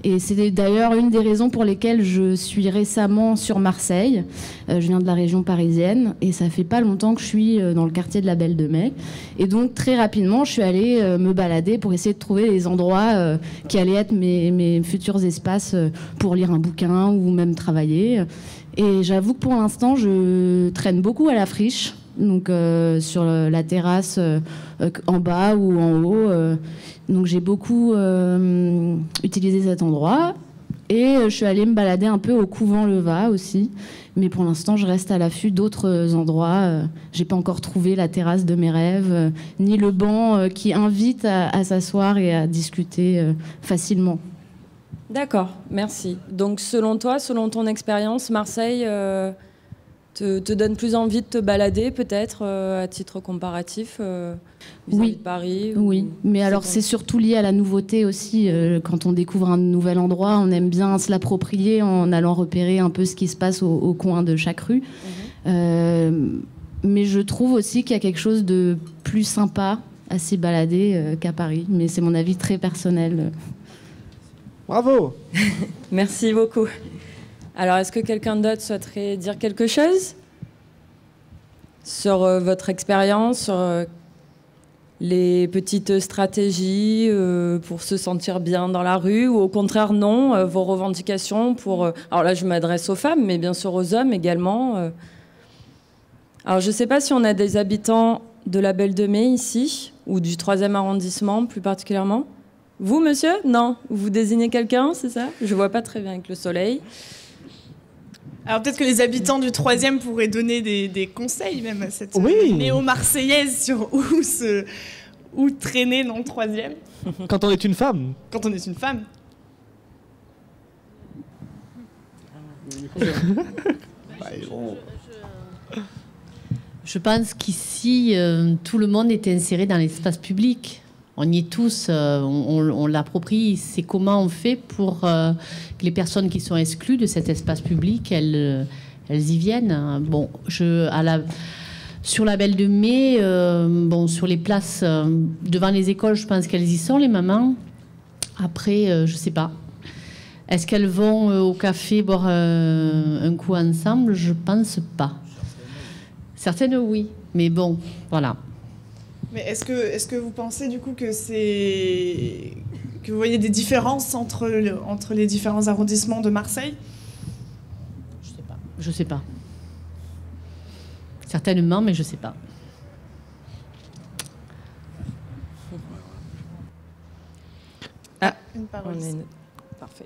Speaker 7: Et c'est d'ailleurs une des raisons pour lesquelles je suis récemment sur Marseille. Je viens de la région parisienne et ça fait pas longtemps que je suis dans le quartier de la Belle de Mai. Et donc très rapidement, je suis allée me balader pour essayer de trouver les endroits qui allaient être mes futurs espaces pour lire un bouquin ou même travailler. Et j'avoue que pour l'instant, je traîne beaucoup à la friche. Donc sur la terrasse en bas ou en haut. Donc j'ai beaucoup utilisé cet endroit et je suis allée me balader un peu au couvent Leva aussi. Mais pour l'instant, je reste à l'affût d'autres endroits. J'ai pas encore trouvé la terrasse de mes rêves, ni le banc qui invite à s'asseoir et à discuter facilement.
Speaker 6: D'accord, merci. Donc selon toi, selon ton expérience, Marseille te donne plus envie de te balader peut-être à titre comparatif vis-à-vis de Paris
Speaker 7: Oui, mais alors c'est surtout lié à la nouveauté aussi. Quand on découvre un nouvel endroit, on aime bien se l'approprier en allant repérer un peu ce qui se passe au coin de chaque rue. Mais je trouve aussi qu'il y a quelque chose de plus sympa à s'y balader qu'à Paris. Mais c'est mon avis très personnel.
Speaker 9: Bravo.
Speaker 6: Merci beaucoup. Alors, est-ce que quelqu'un d'autre souhaiterait dire quelque chose sur votre expérience, sur les petites stratégies pour se sentir bien dans la rue, ou au contraire non, vos revendications pour... Alors là, je m'adresse aux femmes, mais bien sûr aux hommes également. Alors, je ne sais pas si on a des habitants de la Belle de Mai ici, ou du 3e arrondissement plus particulièrement. Vous, monsieur ? Non. Vous désignez quelqu'un, c'est ça ? Je ne vois pas très bien avec le soleil.
Speaker 8: Alors peut-être que les habitants du 3e pourraient donner des conseils même à cette néo-marseillaise sur où traîner dans le 3e.
Speaker 9: Quand on est une femme.
Speaker 8: Quand on est une femme.
Speaker 3: Je pense qu'ici, tout le monde est inséré dans l'espace public. On y est tous, on l'approprie. C'est comment on fait pour que les personnes qui sont exclues de cet espace public, elles y viennent. Bon, sur la Belle de Mai, sur les places devant les écoles, je pense qu'elles y sont, les mamans. Après, je sais pas. Est-ce qu'elles vont au café boire un coup ensemble? Je pense pas. Certaines, oui. Mais bon, voilà.
Speaker 8: Mais est-ce que vous pensez du coup que vous voyez des différences entre les différents arrondissements de Marseille?
Speaker 3: Je sais pas. Certainement, mais je sais pas.
Speaker 8: Ah, une parole.
Speaker 22: Parfait.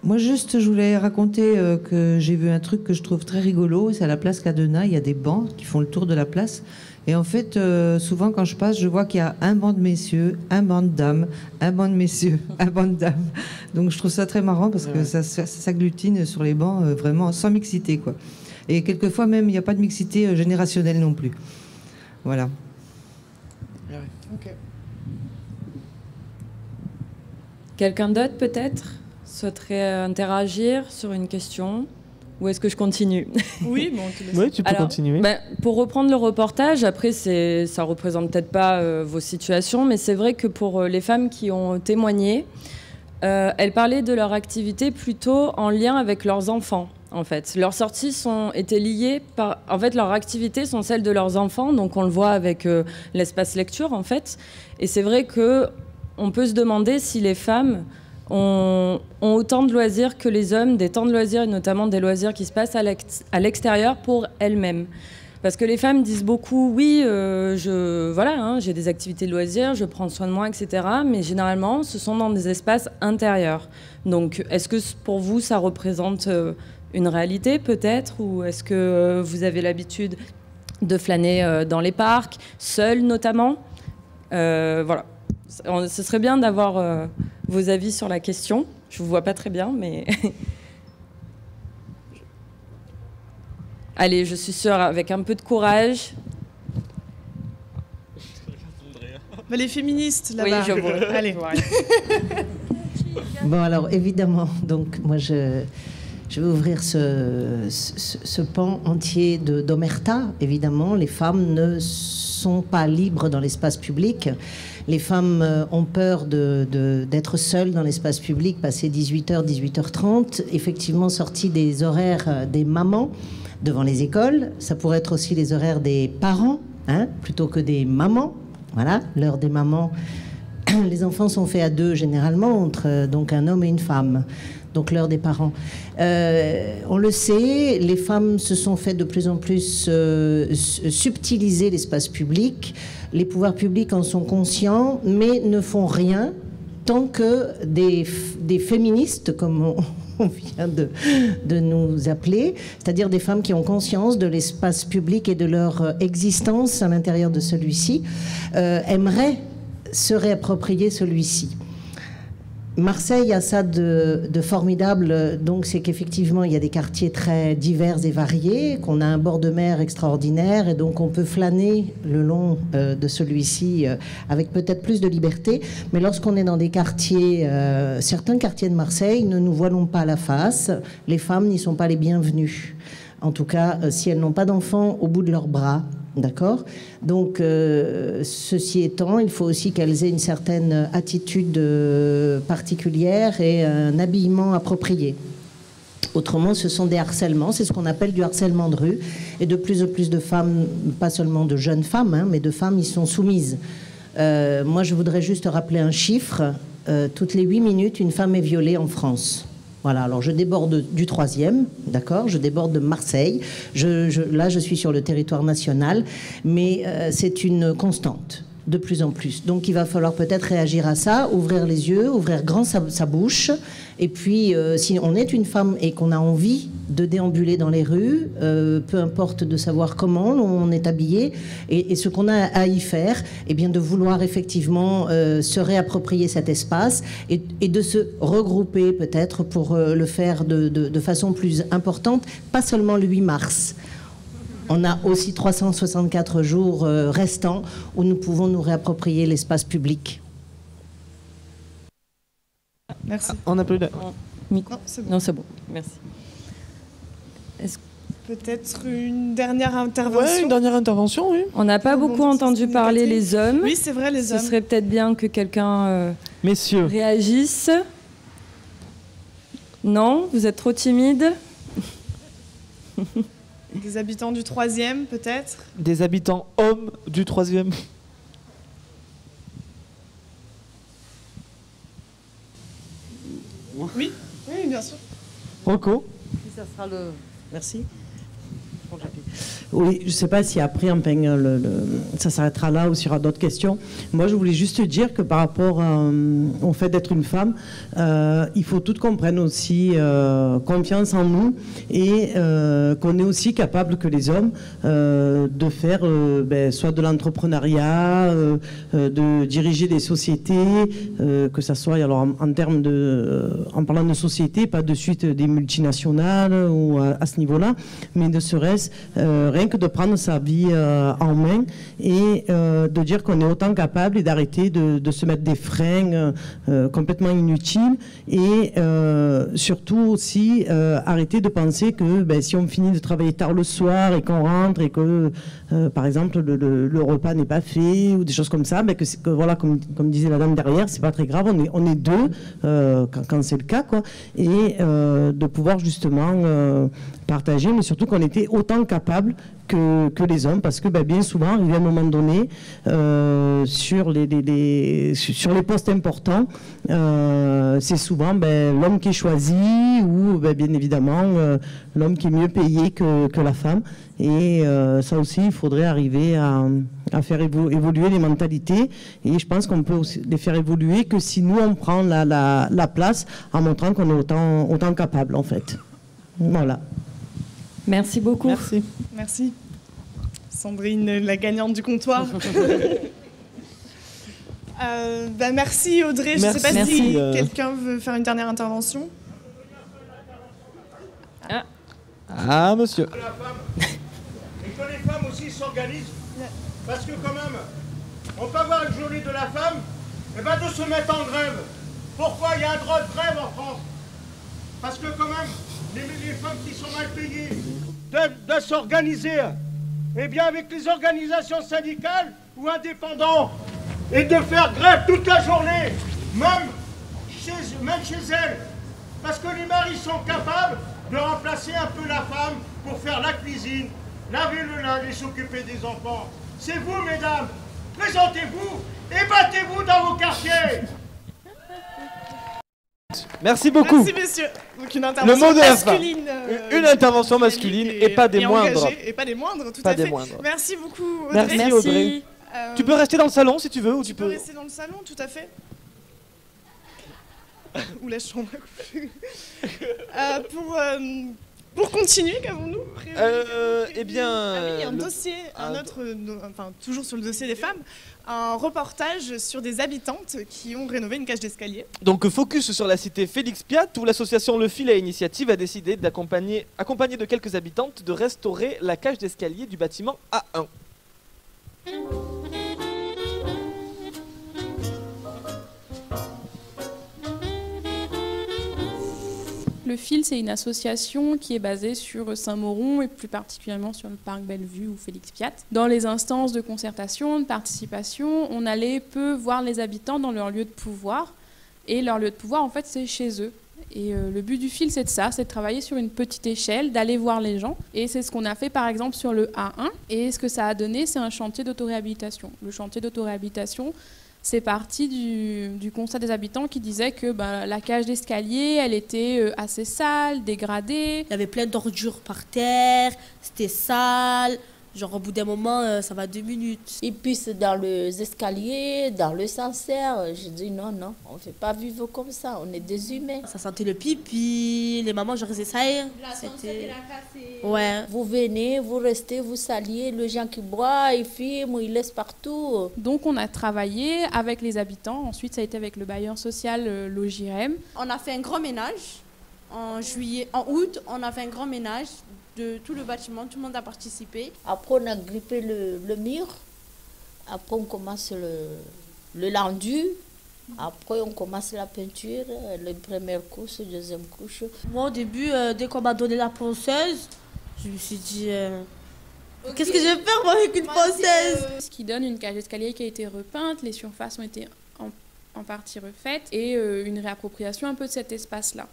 Speaker 4: Moi, juste, je voulais raconter que j'ai vu un truc que je trouve très rigolo. C'est à la place Cadena. Il y a des bancs qui font le tour de la place. Et en fait, souvent, quand je passe, je vois qu'il y a un banc de messieurs, un banc de dames, un banc de messieurs, un banc de dames. Donc, je trouve ça très marrant parce que ça s'agglutine sur les bancs vraiment sans mixité, quoi. Et quelquefois, même, il n'y a pas de mixité générationnelle non plus. Voilà.
Speaker 8: Ok.
Speaker 6: Quelqu'un d'autre, peut-être, souhaiterait interagir sur une question? Ou est-ce que je continue?
Speaker 9: Oui, bon, oui, tu peux continuer.
Speaker 6: Pour reprendre le reportage, après, ça représente peut-être pas vos situations, mais c'est vrai que pour les femmes qui ont témoigné, elles parlaient de leur activité plutôt en lien avec leurs enfants. En fait, leurs sorties étaient liées par. En fait, leurs activités sont celles de leurs enfants, donc on le voit avec l'espace lecture, en fait. Et c'est vrai que on peut se demander si les femmes ont autant de loisirs que les hommes, des temps de loisirs et notamment des loisirs qui se passent à l'extérieur pour elles-mêmes. Parce que les femmes disent beaucoup, oui, j'ai des activités de loisirs, je prends soin de moi, etc. Mais généralement, ce sont dans des espaces intérieurs. Donc, est-ce que pour vous, ça représente une réalité peut-être, ou est-ce que vous avez l'habitude de flâner dans les parcs, seul notamment? Voilà. Ce serait bien d'avoir vos avis sur la question. Je vous vois pas très bien, mais... Allez, je suis sûre, avec un peu de courage.
Speaker 8: Les féministes, là-bas.
Speaker 6: Oui, je vois.
Speaker 8: Allez.
Speaker 23: Bon, alors, évidemment, donc, moi, je vais ouvrir ce pan entier d'omerta. Évidemment, les femmes ne sont pas libres dans l'espace public. Les femmes ont peur d'être seules dans l'espace public, passer 18h, 18h30, effectivement sorties des horaires des mamans devant les écoles. Ça pourrait être aussi les horaires des parents, hein, plutôt que des mamans. Voilà, l'heure des mamans. Les enfants sont faits à deux, généralement, entre donc un homme et une femme. Donc l'heure des parents. On le sait, les femmes se sont fait de plus en plus subtiliser l'espace public. Les pouvoirs publics en sont conscients, mais ne font rien tant que des féministes, comme on vient de nous appeler, c'est-à-dire des femmes qui ont conscience de l'espace public et de leur existence à l'intérieur de celui-ci, aimeraient se réapproprier celui-ci. Marseille a ça de formidable, donc c'est qu'effectivement il y a des quartiers très divers et variés, qu'on a un bord de mer extraordinaire et donc on peut flâner le long de celui-ci avec peut-être plus de liberté, mais lorsqu'on est dans des quartiers, certains quartiers de Marseille, ne nous voilons pas la face, les femmes n'y sont pas les bienvenues. En tout cas, si elles n'ont pas d'enfants au bout de leurs bras. D'accord ? Donc, ceci étant, il faut aussi qu'elles aient une certaine attitude particulière et un habillement approprié. Autrement, ce sont des harcèlements, c'est ce qu'on appelle du harcèlement de rue. Et de plus en plus de femmes, pas seulement de jeunes femmes, hein, mais de femmes y sont soumises. Moi, je voudrais juste rappeler un chiffre. Toutes les 8 minutes, une femme est violée en France. Voilà, alors je déborde du 3e, d'accord, je déborde de Marseille. Là, je suis sur le territoire national, mais c'est une constante, de plus en plus. Donc, il va falloir peut-être réagir à ça, ouvrir les yeux, ouvrir grand sa bouche. Et puis, si on est une femme et qu'on a envie de déambuler dans les rues, peu importe de savoir comment on est habillé et ce qu'on a à y faire, eh bien de vouloir effectivement se réapproprier cet espace et de se regrouper peut-être pour le faire de façon plus importante, pas seulement le 8 mars. On a aussi 364 jours restants où nous pouvons nous réapproprier l'espace public.
Speaker 8: Merci.
Speaker 9: On a plus de...
Speaker 6: Non, c'est bon. Merci.
Speaker 8: Peut-être une dernière intervention.
Speaker 9: Ouais, une dernière intervention, oui.
Speaker 6: On n'a pas beaucoup entendu parler les hommes.
Speaker 8: Oui, c'est vrai, les hommes.
Speaker 6: Ce serait peut-être bien que quelqu'un
Speaker 9: Messieurs.
Speaker 6: réagisse. Non, vous êtes trop timide.
Speaker 8: Des habitants du 3e, peut-être.
Speaker 9: Des habitants hommes du 3e.
Speaker 8: Oui, oui, bien sûr.
Speaker 9: Rocco.
Speaker 16: Ça sera le... Merci.
Speaker 12: Oui, je ne sais pas si après, enfin, ça s'arrêtera là ou s'il y aura d'autres questions. Moi, je voulais juste dire que par rapport au fait d'être une femme, il faut toutes qu'on prenne aussi confiance en nous et qu'on est aussi capable que les hommes de faire soit de l'entrepreneuriat, de diriger des sociétés, que ça soit alors en termes en parlant de société, pas de suite des multinationales ou à ce niveau-là, mais ne serait-ce rien que de prendre sa vie en main et de dire qu'on est autant capable et d'arrêter de se mettre des freins complètement inutiles et surtout aussi arrêter de penser que si on finit de travailler tard le soir et qu'on rentre et que par exemple le repas n'est pas fait ou des choses comme ça, que voilà, comme disait la dame derrière, c'est pas très grave, on est deux quand c'est le cas, quoi, et de pouvoir justement partager, mais surtout qu'on était autant capable que les hommes, parce que bien souvent, arrivé à un moment donné, sur les postes importants, c'est souvent l'homme qui est choisi ou bien évidemment l'homme qui est mieux payé que la femme. Et ça aussi, il faudrait arriver à faire évoluer les mentalités. Et je pense qu'on peut aussi les faire évoluer que si nous, on prend la place en montrant qu'on est autant capable, en fait. Voilà.
Speaker 6: Merci beaucoup.
Speaker 9: Merci.
Speaker 8: Merci. Sandrine, la gagnante du comptoir. Merci Audrey. Je ne sais pas si quelqu'un veut faire une dernière intervention.
Speaker 9: Ah, monsieur.
Speaker 13: Et que les femmes aussi s'organisent. Parce que quand même, on peut avoir une journée de la femme, et de se mettre en grève. Pourquoi il y a un droit de grève en France? Parce que quand même, les femmes qui sont mal payées de s'organiser, avec les organisations syndicales ou indépendants, et de faire grève toute la journée, même chez elles. Parce que les maris sont capables de remplacer un peu la femme pour faire la cuisine, laver le linge et s'occuper des enfants. C'est vous, mesdames. Présentez-vous et battez-vous dans vos quartiers.
Speaker 9: Merci beaucoup.
Speaker 8: Merci messieurs. Donc une intervention masculine.
Speaker 9: Une intervention masculine et pas des moindres.
Speaker 8: Et pas des moindres, tout
Speaker 9: pas
Speaker 8: à fait.
Speaker 9: Des moindres.
Speaker 8: Merci beaucoup Audrey.
Speaker 9: Merci Audrey. Tu peux rester dans le salon si tu veux. Ou tu peux
Speaker 8: rester dans le salon, tout à fait. Ou la chambre à coucher. Pour continuer, qu'avons-nous prévu?
Speaker 9: Eh bien...
Speaker 8: il y a un dossier, toujours sur le dossier des femmes, un reportage sur des habitantes qui ont rénové une cage d'escalier.
Speaker 9: Donc focus sur la cité Félix Piat, où l'association Le Fil à Initiative a décidé d'accompagner de quelques habitantes de restaurer la cage d'escalier du bâtiment A1.
Speaker 14: Le Fil, c'est une association qui est basée sur Saint-Mauron et plus particulièrement sur le parc Bellevue ou Félix Piat. Dans les instances de concertation, de participation, on allait peu voir les habitants dans leur lieu de pouvoir. Et leur lieu de pouvoir, en fait, c'est chez eux. Et le but du Fil, c'est de ça, c'est de travailler sur une petite échelle, d'aller voir les gens. Et c'est ce qu'on a fait, par exemple, sur le A1. Et ce que ça a donné, c'est un chantier d'autoréhabilitation. Le chantier d'autoréhabilitation, c'est parti du constat des habitants qui disaient que la cage d'escalier, elle était assez sale, dégradée.
Speaker 24: Il y avait plein d'ordures par terre, c'était sale. Genre au bout d'un moment, ça va 2 minutes.
Speaker 25: Ils pissent dans les escaliers, dans le ascenseur. J'ai dit non, on ne fait pas vivre comme ça, on est des humains.
Speaker 24: Ça sentait le pipi, les mamans, genre, ça y est. C'était...
Speaker 25: Ouais. Vous venez, vous restez, vous saliez, les gens qui boivent, ils filment, ils laissent partout.
Speaker 14: Donc on a travaillé avec les habitants, ensuite ça a été avec le bailleur social Logirem.
Speaker 24: On a fait un grand ménage, en août, on a fait un grand ménage de tout le bâtiment, tout le monde a participé.
Speaker 25: Après, on a grippé le mur. Après, on commence le rendu. Après, on commence la peinture, la première couche, deuxième couche.
Speaker 24: Moi, au début, dès qu'on m'a donné la ponceuse, je me suis dit... Qu'est-ce que je vais faire moi avec une ponceuse?
Speaker 14: Ce qui donne une cage d'escalier qui a été repeinte, les surfaces ont été en partie refaites et une réappropriation un peu de cet espace-là.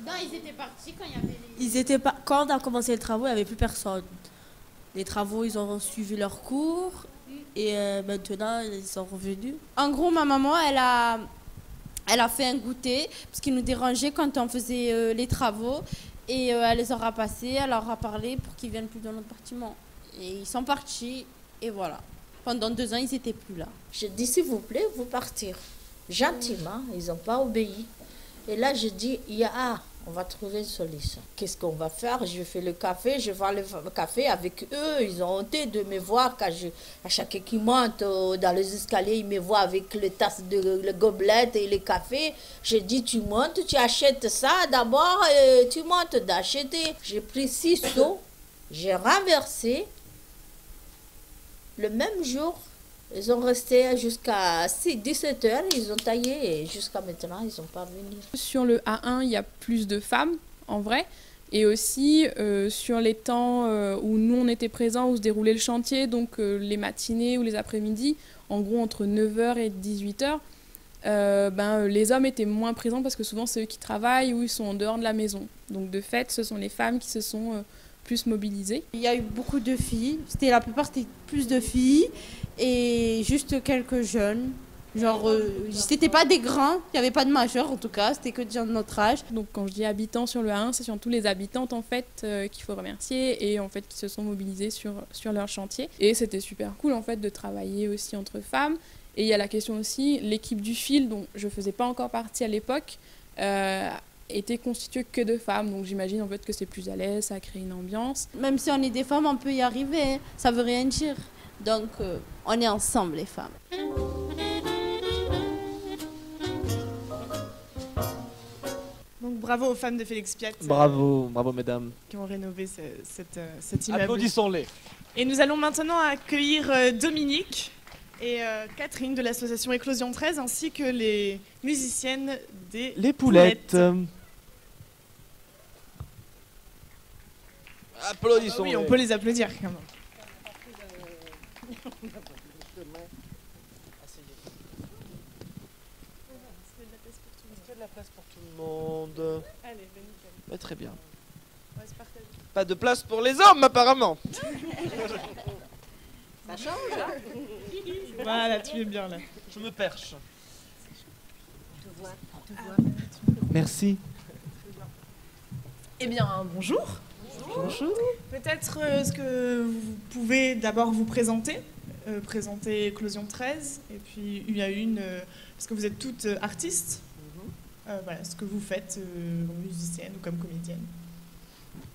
Speaker 24: Non, ils étaient partis quand il y avait quand on a commencé les travaux, il n'y avait plus personne. Les travaux, ils ont suivi leur cours et maintenant, ils sont revenus. En gros, ma maman, elle a fait un goûter parce qu'il nous dérangeait quand on faisait les travaux et elle les aura passés, elle leur a parlé pour qu'ils viennent plus dans notre bâtiment. Et ils sont partis et voilà. Pendant 2 ans, ils n'étaient plus là.
Speaker 25: Je dis s'il vous plaît, vous partir. Gentiment, ils n'ont pas obéi. Et là, je dis, on va trouver une solution. Qu'est-ce qu'on va faire? Je fais le café, je vends le café avec eux. Ils ont honte de me voir quand à chaque fois qu'ils montent dans les escaliers, ils me voient avec les tasses le gobelet et le café. Je dis, tu montes, tu achètes ça d'abord, tu montes d'acheter. J'ai pris 6 seaux, j'ai renversé. Le même jour, ils ont resté jusqu'à 17 heures, ils ont taillé et jusqu'à maintenant, ils ne sont pas venus.
Speaker 14: Sur le A1, il y a plus de femmes, en vrai. Et aussi, sur les temps où nous, on était présents, où se déroulait le chantier, donc les matinées ou les après-midi, en gros, entre 9h et 18h, les hommes étaient moins présents parce que souvent, c'est eux qui travaillent ou ils sont en dehors de la maison. Donc, de fait, ce sont les femmes qui se sont plus mobilisées.
Speaker 24: Il y a eu beaucoup de filles. La plupart, c'était plus de filles. Et juste quelques jeunes. Genre, c'était pas des grands, il n'y avait pas de majeurs en tout cas, c'était que des gens de notre âge.
Speaker 14: Donc quand je dis habitants sur le A1, c'est surtout les habitantes en fait qu'il faut remercier et en fait qui se sont mobilisées sur leur chantier. Et c'était super cool en fait de travailler aussi entre femmes. Et il y a la question aussi, l'équipe du fil dont je faisais pas encore partie à l'époque, était constituée que de femmes. Donc j'imagine en fait que c'est plus à l'aise, ça crée une ambiance.
Speaker 24: Même si on est des femmes, on peut y arriver, hein. Ça veut rien dire. Donc, on est ensemble, les femmes.
Speaker 8: Donc, bravo aux femmes de Félix Piat.
Speaker 9: Bravo mesdames.
Speaker 8: Qui ont rénové cet immeuble.
Speaker 9: Applaudissons-les.
Speaker 8: Et nous allons maintenant accueillir Dominique et Catherine de l'association Éclosion 13, ainsi que les musiciennes des
Speaker 9: Les Poulettes. Applaudissons-les.
Speaker 8: Oui, on peut les applaudir quand même.
Speaker 9: De la place pour tout le monde.
Speaker 8: Allez, nickel.
Speaker 9: Bah, très bien.
Speaker 8: On va se partager.
Speaker 9: Pas de place pour les hommes apparemment.
Speaker 25: Ça change, hein?
Speaker 8: Voilà, tu es bien là.
Speaker 9: Je me perche.
Speaker 25: Je te vois.
Speaker 9: Merci.
Speaker 8: Eh bien, bonjour. Bonjour. Peut-être est-ce que vous pouvez d'abord vous présenter Éclosion 13, et puis il y a parce que vous êtes toutes artistes, voilà, ce que vous faites, musicienne ou comme comédienne.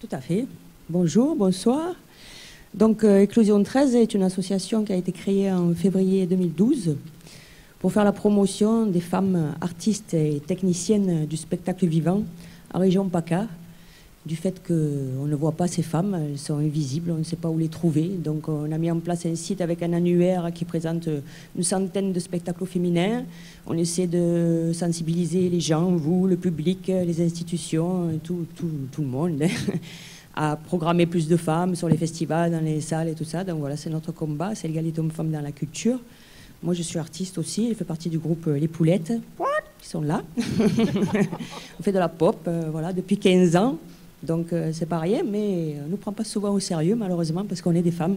Speaker 5: Tout à fait. Bonjour, bonsoir. Donc, Éclosion 13 est une association qui a été créée en février 2012 pour faire la promotion des femmes artistes et techniciennes du spectacle vivant en région PACA, du fait qu'on ne voit pas ces femmes, elles sont invisibles, on ne sait pas où les trouver. Donc on a mis en place un site avec un annuaire qui présente une centaine de spectacles féminins. On essaie de sensibiliser les gens, vous, le public, les institutions, tout le monde, à programmer plus de femmes sur les festivals, dans les salles et tout ça. Donc voilà, c'est notre combat, c'est l'égalité homme-femme dans la culture. Moi, je suis artiste aussi, je fais partie du groupe Les Poulettes, qui sont là. On fait de la pop, voilà, depuis 15 ans. Donc c'est pas rien, mais on ne nous prend pas souvent au sérieux, malheureusement, parce qu'on est des femmes.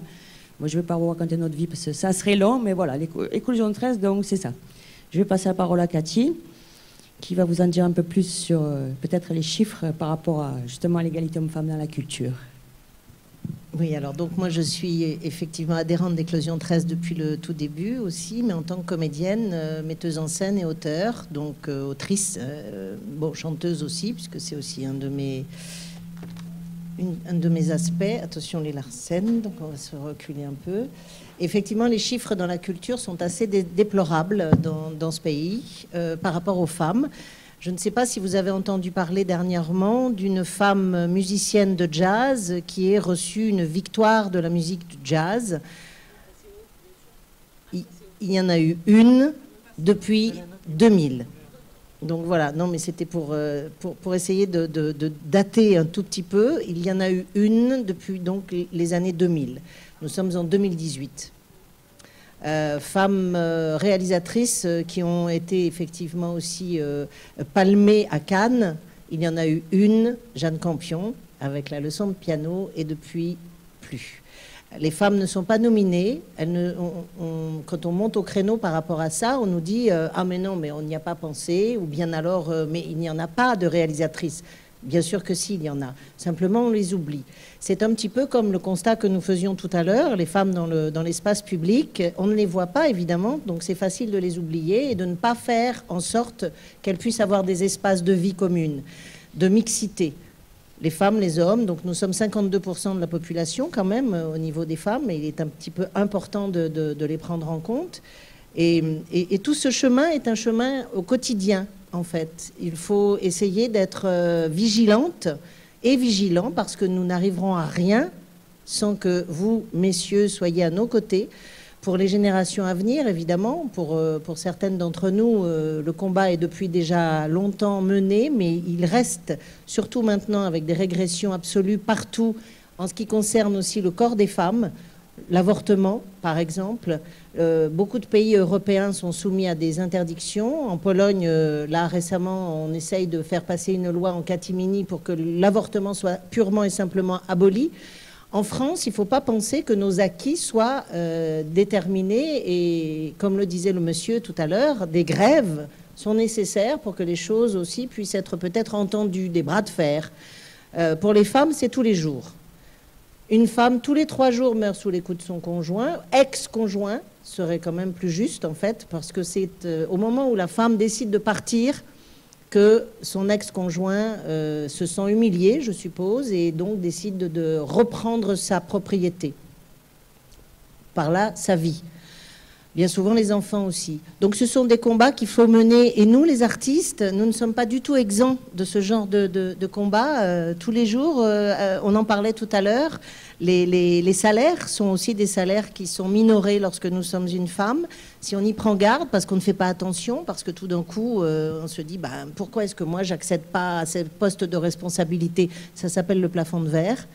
Speaker 5: Moi, je ne vais pas vous raconter notre vie, parce que ça serait long, mais voilà, Éclosion 13, donc c'est ça. Je vais passer la parole à Cathy, qui va vous en dire un peu plus sur peut-être les chiffres par rapport à justement à l'égalité homme-femme dans la culture.
Speaker 23: Oui, alors donc moi je suis effectivement adhérente d'Éclosion 13 depuis le tout début aussi, mais en tant que comédienne, metteuse en scène et auteure, donc autrice, chanteuse aussi, puisque c'est aussi un de mes un de mes aspects. Attention les Larsen, donc on va se reculer un peu. Effectivement, les chiffres dans la culture sont assez déplorables dans ce pays par rapport aux femmes. Je ne sais pas si vous avez entendu parler dernièrement d'une femme musicienne de jazz qui ait reçu une victoire de la musique du jazz. Il y en a eu une depuis 2000. Donc voilà, non mais c'était pour essayer de dater un tout petit peu. Il y en a eu une depuis donc les années 2000. Nous sommes en 2018. Femmes réalisatrices qui ont été effectivement aussi palmées à Cannes. Il y en a eu une, Jeanne Campion, avec la leçon de piano, et depuis plus. Les femmes ne sont pas nominées. Quand on monte au créneau par rapport à ça, on nous dit ah mais non, mais on n'y a pas pensé, ou bien alors mais il n'y en a pas de réalisatrices. Bien sûr que si, il y en a. Simplement, on les oublie. C'est un petit peu comme le constat que nous faisions tout à l'heure. Les femmes dans l'espace public, on ne les voit pas, évidemment, donc c'est facile de les oublier et de ne pas faire en sorte qu'elles puissent avoir des espaces de vie commune, de mixité. Les femmes, les hommes, donc nous sommes 52% de la population quand même au niveau des femmes, et il est un petit peu important de les prendre en compte. Et tout ce chemin est un chemin au quotidien. En fait, il faut essayer d'être vigilante et vigilant parce que nous n'arriverons à rien sans que vous, messieurs, soyez à nos côtés. Pour les générations à venir, évidemment, pour certaines d'entre nous, le combat est depuis déjà longtemps mené, mais il reste, surtout maintenant avec des régressions absolues partout, en ce qui concerne aussi le corps des femmes. L'avortement, par exemple, beaucoup de pays européens sont soumis à des interdictions. En Pologne, là récemment, on essaye de faire passer une loi en catimini pour que l'avortement soit purement et simplement aboli. En France, il ne faut pas penser que nos acquis soient déterminés et, comme le disait le monsieur tout à l'heure, des grèves sont nécessaires pour que les choses aussi puissent être peut-être entendues, des bras de fer. Pour les femmes, c'est tous les jours. Une femme, tous les 3 jours, meurt sous les coups de son conjoint. Ex-conjoint serait quand même plus juste, en fait, parce que c'est au moment où la femme décide de partir que son ex-conjoint se sent humilié, je suppose, et donc décide de reprendre sa propriété. Par là, sa vie. Bien souvent, les enfants aussi. Donc, ce sont des combats qu'il faut mener. Et nous, les artistes, nous ne sommes pas du tout exempts de ce genre de combat. Tous les jours, on en parlait tout à l'heure, les salaires sont aussi des salaires qui sont minorés lorsque nous sommes une femme. Si on y prend garde, parce qu'on ne fait pas attention, parce que tout d'un coup, on se dit, pourquoi est-ce que moi, j'accède pas à ces postes de responsabilité? Ça s'appelle le plafond de verre.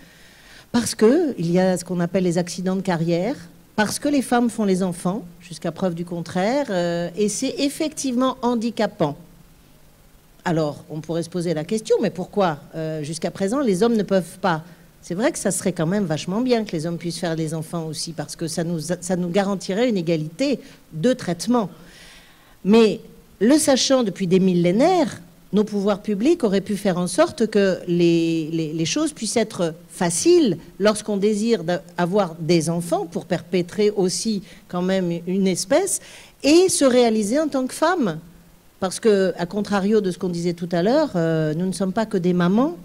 Speaker 23: Parce qu'il y a ce qu'on appelle les accidents de carrière. Parce que les femmes font les enfants, jusqu'à preuve du contraire, et c'est effectivement handicapant. Alors, on pourrait se poser la question, mais pourquoi jusqu'à présent, les hommes ne peuvent pas? C'est vrai que ça serait quand même vachement bien que les hommes puissent faire les enfants aussi, parce que ça nous garantirait une égalité de traitement. Mais le sachant depuis des millénaires, nos pouvoirs publics auraient pu faire en sorte que les choses puissent être faciles lorsqu'on désire avoir des enfants pour perpétrer aussi quand même une espèce et se réaliser en tant que femme. Parce que, à contrario de ce qu'on disait tout à l'heure, nous ne sommes pas que des mamans.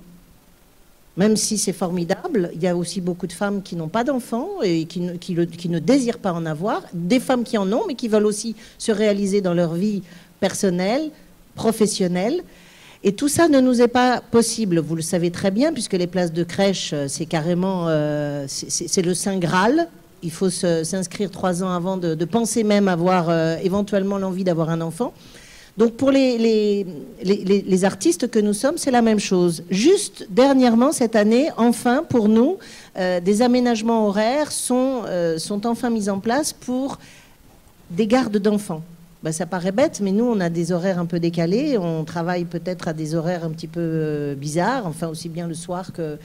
Speaker 23: Même si c'est formidable, il y a aussi beaucoup de femmes qui n'ont pas d'enfants et qui ne désirent pas en avoir. Des femmes qui en ont, mais qui veulent aussi se réaliser dans leur vie personnelle, professionnelle. Et tout ça ne nous est pas possible, vous le savez très bien, puisque les places de crèche, c'est carrément c'est le Saint Graal. Il faut s'inscrire 3 ans avant de penser même avoir éventuellement l'envie d'avoir un enfant. Donc pour les artistes que nous sommes, c'est la même chose. Juste dernièrement, cette année, enfin pour nous, des aménagements horaires sont enfin mis en place pour des gardes d'enfants. Ça paraît bête, mais nous, on a des horaires un peu décalés. On travaille peut-être à des horaires un petit peu bizarres, enfin aussi bien le soir que...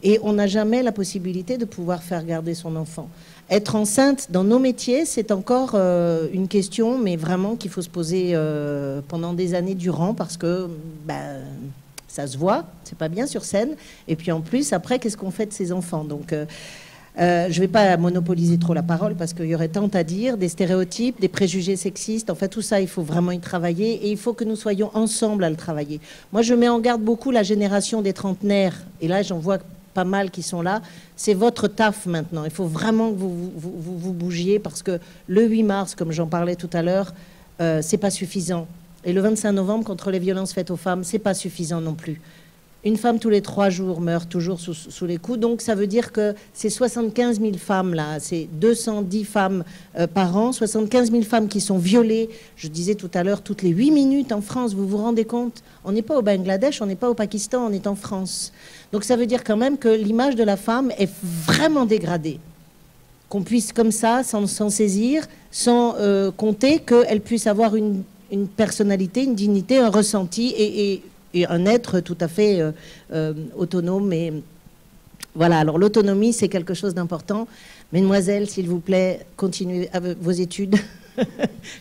Speaker 23: Et on n'a jamais la possibilité de pouvoir faire garder son enfant. Être enceinte dans nos métiers, c'est encore une question, mais vraiment qu'il faut se poser pendant des années durant, parce que ça se voit, c'est pas bien sur scène. Et puis en plus, après, qu'est-ce qu'on fait de ces enfants? Donc... je ne vais pas monopoliser trop la parole parce qu'il y aurait tant à dire, des stéréotypes, des préjugés sexistes, enfin tout ça, il faut vraiment y travailler et il faut que nous soyons ensemble à le travailler. Moi, je mets en garde beaucoup la génération des trentenaires, et là, j'en vois pas mal qui sont là. C'est votre taf maintenant. Il faut vraiment que vous bougiez parce que le 8 mars, comme j'en parlais tout à l'heure, c'est pas suffisant. Et le 25 novembre, contre les violences faites aux femmes, c'est pas suffisant non plus. Une femme tous les 3 jours meurt toujours sous les coups. Donc ça veut dire que c'est 75 000 femmes là, c'est 210 femmes par an, 75 000 femmes qui sont violées. Je disais tout à l'heure, toutes les 8 minutes en France, vous vous rendez compte? On n'est pas au Bangladesh, on n'est pas au Pakistan, on est en France. Donc ça veut dire quand même que l'image de la femme est vraiment dégradée. Qu'on puisse comme ça, sans saisir, sans compter qu'elle puisse avoir une personnalité, une dignité, un ressenti et un être tout à fait autonome. Et voilà, alors l'autonomie, c'est quelque chose d'important. Mesdemoiselles, s'il vous plaît, continuez avec vos études.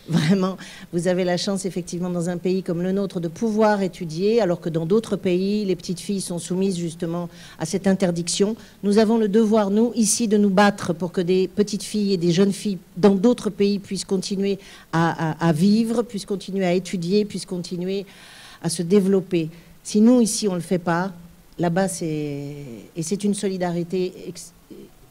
Speaker 23: Vraiment, vous avez la chance, effectivement, dans un pays comme le nôtre, de pouvoir étudier, alors que dans d'autres pays, les petites filles sont soumises justement à cette interdiction. Nous avons le devoir, nous, ici, de nous battre pour que des petites filles et des jeunes filles dans d'autres pays puissent continuer à vivre, puissent continuer à étudier, puissent continuer à se développer. Si nous, ici, on ne le fait pas, là-bas, c'est une solidarité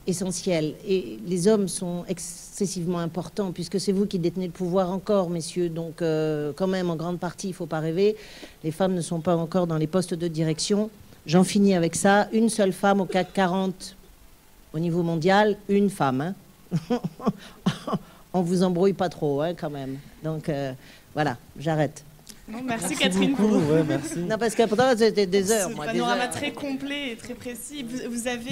Speaker 23: essentielle. Et les hommes sont excessivement importants, puisque c'est vous qui détenez le pouvoir encore, messieurs. Donc, quand même, en grande partie, il ne faut pas rêver. Les femmes ne sont pas encore dans les postes de direction. J'en finis avec ça. Une seule femme au CAC 40 au niveau mondial, une femme. Hein. On vous embrouille pas trop, hein, quand même. Donc, voilà, j'arrête.
Speaker 8: Non, merci Catherine.
Speaker 23: Ouais, merci. Non, parce qu'après, c'était des heures.
Speaker 8: C'est un panorama très complet et très précis. Vous avez,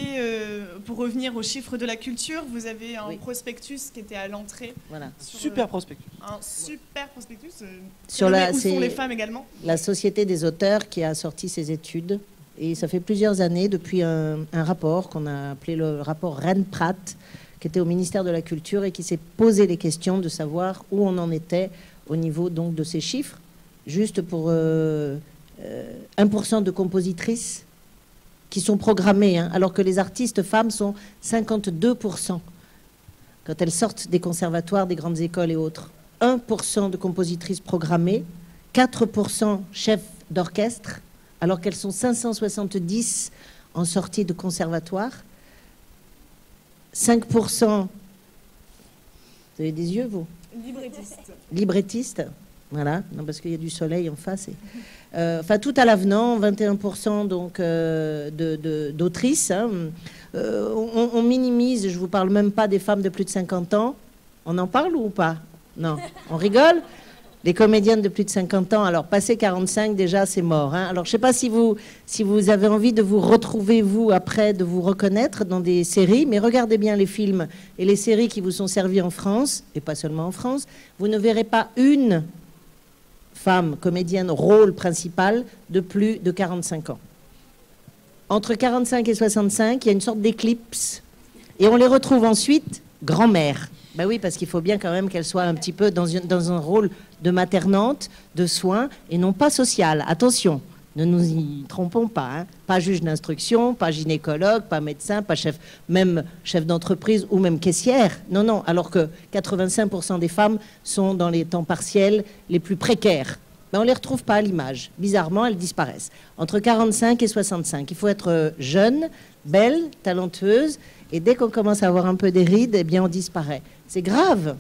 Speaker 8: pour revenir aux chiffres de la culture, vous avez un prospectus qui était à l'entrée.
Speaker 23: Voilà.
Speaker 9: Super prospectus.
Speaker 8: Un super prospectus.
Speaker 23: Où
Speaker 8: sont les femmes également?
Speaker 23: La Société des auteurs qui a sorti ses études. Et ça fait plusieurs années, depuis un rapport qu'on a appelé le rapport Rennes-Pratt, qui était au ministère de la Culture et qui s'est posé les questions de savoir où on en était au niveau donc de ces chiffres. Juste pour 1% de compositrices qui sont programmées, hein, alors que les artistes femmes sont 52% quand elles sortent des conservatoires, des grandes écoles et autres. 1% de compositrices programmées, 4% chefs d'orchestre, alors qu'elles sont 570 en sortie de conservatoire, 5%... Vous avez des yeux, vous? Librettistes. Voilà, non, parce qu'il y a du soleil en face. Enfin, tout à l'avenant, 21% donc d'autrices. Hein. On minimise, je ne vous parle même pas des femmes de plus de 50 ans. On en parle ou pas? Non, on rigole. Les comédiennes de plus de 50 ans, alors passé 45, déjà, c'est mort. Hein. Alors, je ne sais pas si vous avez envie de vous retrouver, vous, après, de vous reconnaître dans des séries, mais regardez bien les films et les séries qui vous sont servis en France, et pas seulement en France. Vous ne verrez pas une femme comédienne rôle principal de plus de 45 ans. Entre 45 et 65, il y a une sorte d'éclipse. Et on les retrouve ensuite grand-mère. Ben oui, parce qu'il faut bien quand même qu'elle soit un petit peu dans un rôle de maternante, de soins, et non pas social. Attention, ne nous y trompons pas. Hein. Pas juge d'instruction, pas gynécologue, pas médecin, pas même chef d'entreprise ou même caissière. Non, non, alors que 85% des femmes sont dans les temps partiels les plus précaires. Mais on ne les retrouve pas à l'image. Bizarrement, elles disparaissent. Entre 45 et 65. Il faut être jeune, belle, talentueuse, et dès qu'on commence à avoir un peu des rides, eh bien, on disparaît. C'est grave,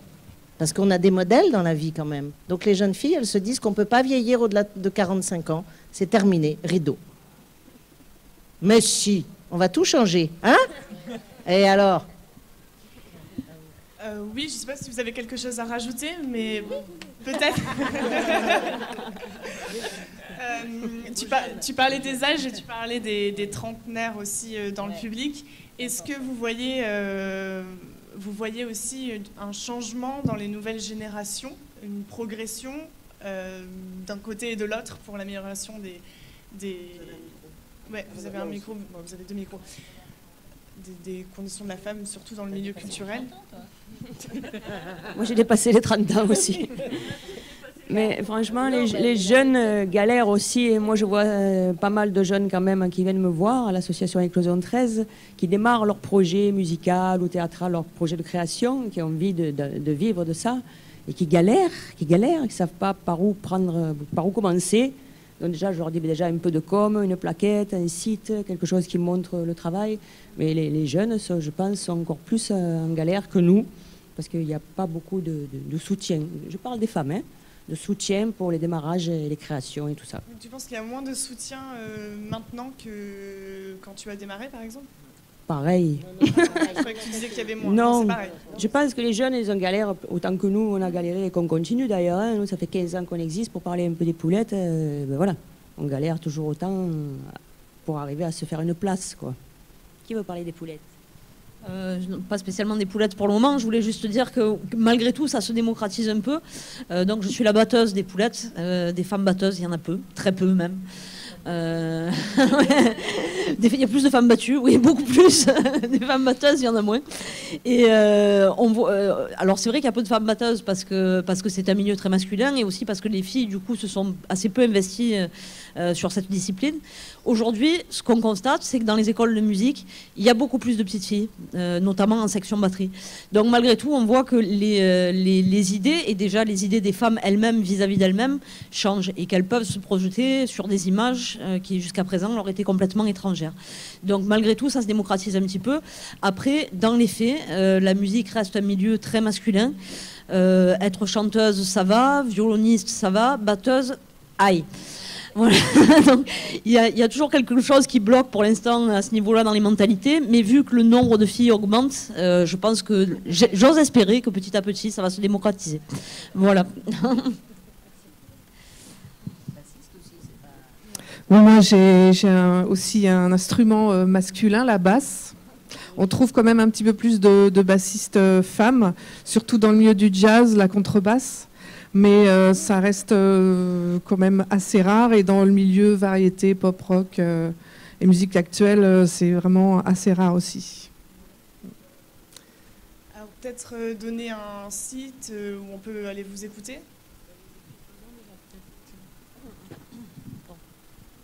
Speaker 23: parce qu'on a des modèles dans la vie quand même. Donc les jeunes filles, elles se disent qu'on ne peut pas vieillir au-delà de 45 ans. C'est terminé, rideau. Mais si, on va tout changer, hein? Et alors?
Speaker 8: Oui, je ne sais pas si vous avez quelque chose à rajouter, mais peut-être. Tu parlais des âges et tu parlais des trentenaires aussi dans le public. Est-ce que vous voyez aussi un changement dans les nouvelles générations, une progression d'un côté et de l'autre pour l'amélioration des... Ouais, vous avez un micro, bon, vous avez deux micros. Des conditions de la femme, surtout dans le milieu culturel.
Speaker 5: Moi, j'ai dépassé les 30 ans aussi. Mais franchement, les jeunes galèrent aussi. Et moi, je vois pas mal de jeunes quand même qui viennent me voir à l'association Éclosion 13, qui démarrent leur projet musical ou théâtral, leur projet de création, qui ont envie de vivre de ça, et qui galèrent, qui ne savent pas par où commencer. Donc déjà, je leur dis déjà un peu de com, une plaquette, un site, quelque chose qui montre le travail. Mais les jeunes, je pense, sont encore plus en galère que nous, parce qu'il n'y a pas beaucoup de soutien. Je parle des femmes, hein, de soutien pour les démarrages et les créations et tout ça.
Speaker 8: Tu penses qu'il y a moins de soutien maintenant que quand tu as démarré, par exemple?
Speaker 5: Pareil.
Speaker 8: Je croyais que tu disais qu'il y avait moins.
Speaker 5: Non,
Speaker 8: c'est pareil.
Speaker 5: je pense que les jeunes, ils ont galère autant que nous, on a galéré et qu'on continue d'ailleurs. Hein. Nous, ça fait 15 ans qu'on existe pour parler un peu des poulettes. Ben voilà, on galère toujours autant pour arriver à se faire une place, quoi. Qui veut parler des poulettes?
Speaker 15: Pas spécialement des poulettes pour le moment. Je voulais juste dire que malgré tout, ça se démocratise un peu. Donc je suis la batteuse des poulettes. Des femmes batteuses, il y en a peu, très peu même. Il y a plus de femmes battues, oui, beaucoup plus. Des femmes batteuses, il y en a moins. Et alors c'est vrai qu'il y a peu de femmes batteuses parce que c'est un milieu très masculin et aussi parce que les filles, du coup, se sont assez peu investies sur cette discipline. Aujourd'hui, ce qu'on constate, c'est que dans les écoles de musique, il y a beaucoup plus de petites filles, notamment en section batterie. Donc malgré tout, on voit que les idées, et déjà les idées des femmes elles-mêmes vis-à-vis d'elles-mêmes, changent et qu'elles peuvent se projeter sur des images qui jusqu'à présent leur étaient complètement étrangères. Donc malgré tout, ça se démocratise un petit peu. Après, dans les faits, la musique reste un milieu très masculin. Être chanteuse, ça va. Violoniste, ça va. Batteuse, aïe. Voilà. Donc, il y a toujours quelque chose qui bloque pour l'instant à ce niveau-là dans les mentalités, mais vu que le nombre de filles augmente, je pense que j'ose espérer que petit à petit ça va se démocratiser. Voilà.
Speaker 17: Moi j'ai aussi un instrument masculin, la basse. On trouve quand même un petit peu plus de bassistes femmes, surtout dans le milieu du jazz, la contrebasse. Mais ça reste quand même assez rare et dans le milieu variété, pop, rock et musique actuelle, c'est vraiment assez rare aussi.
Speaker 8: Alors peut-être donner un site où on peut aller vous écouter.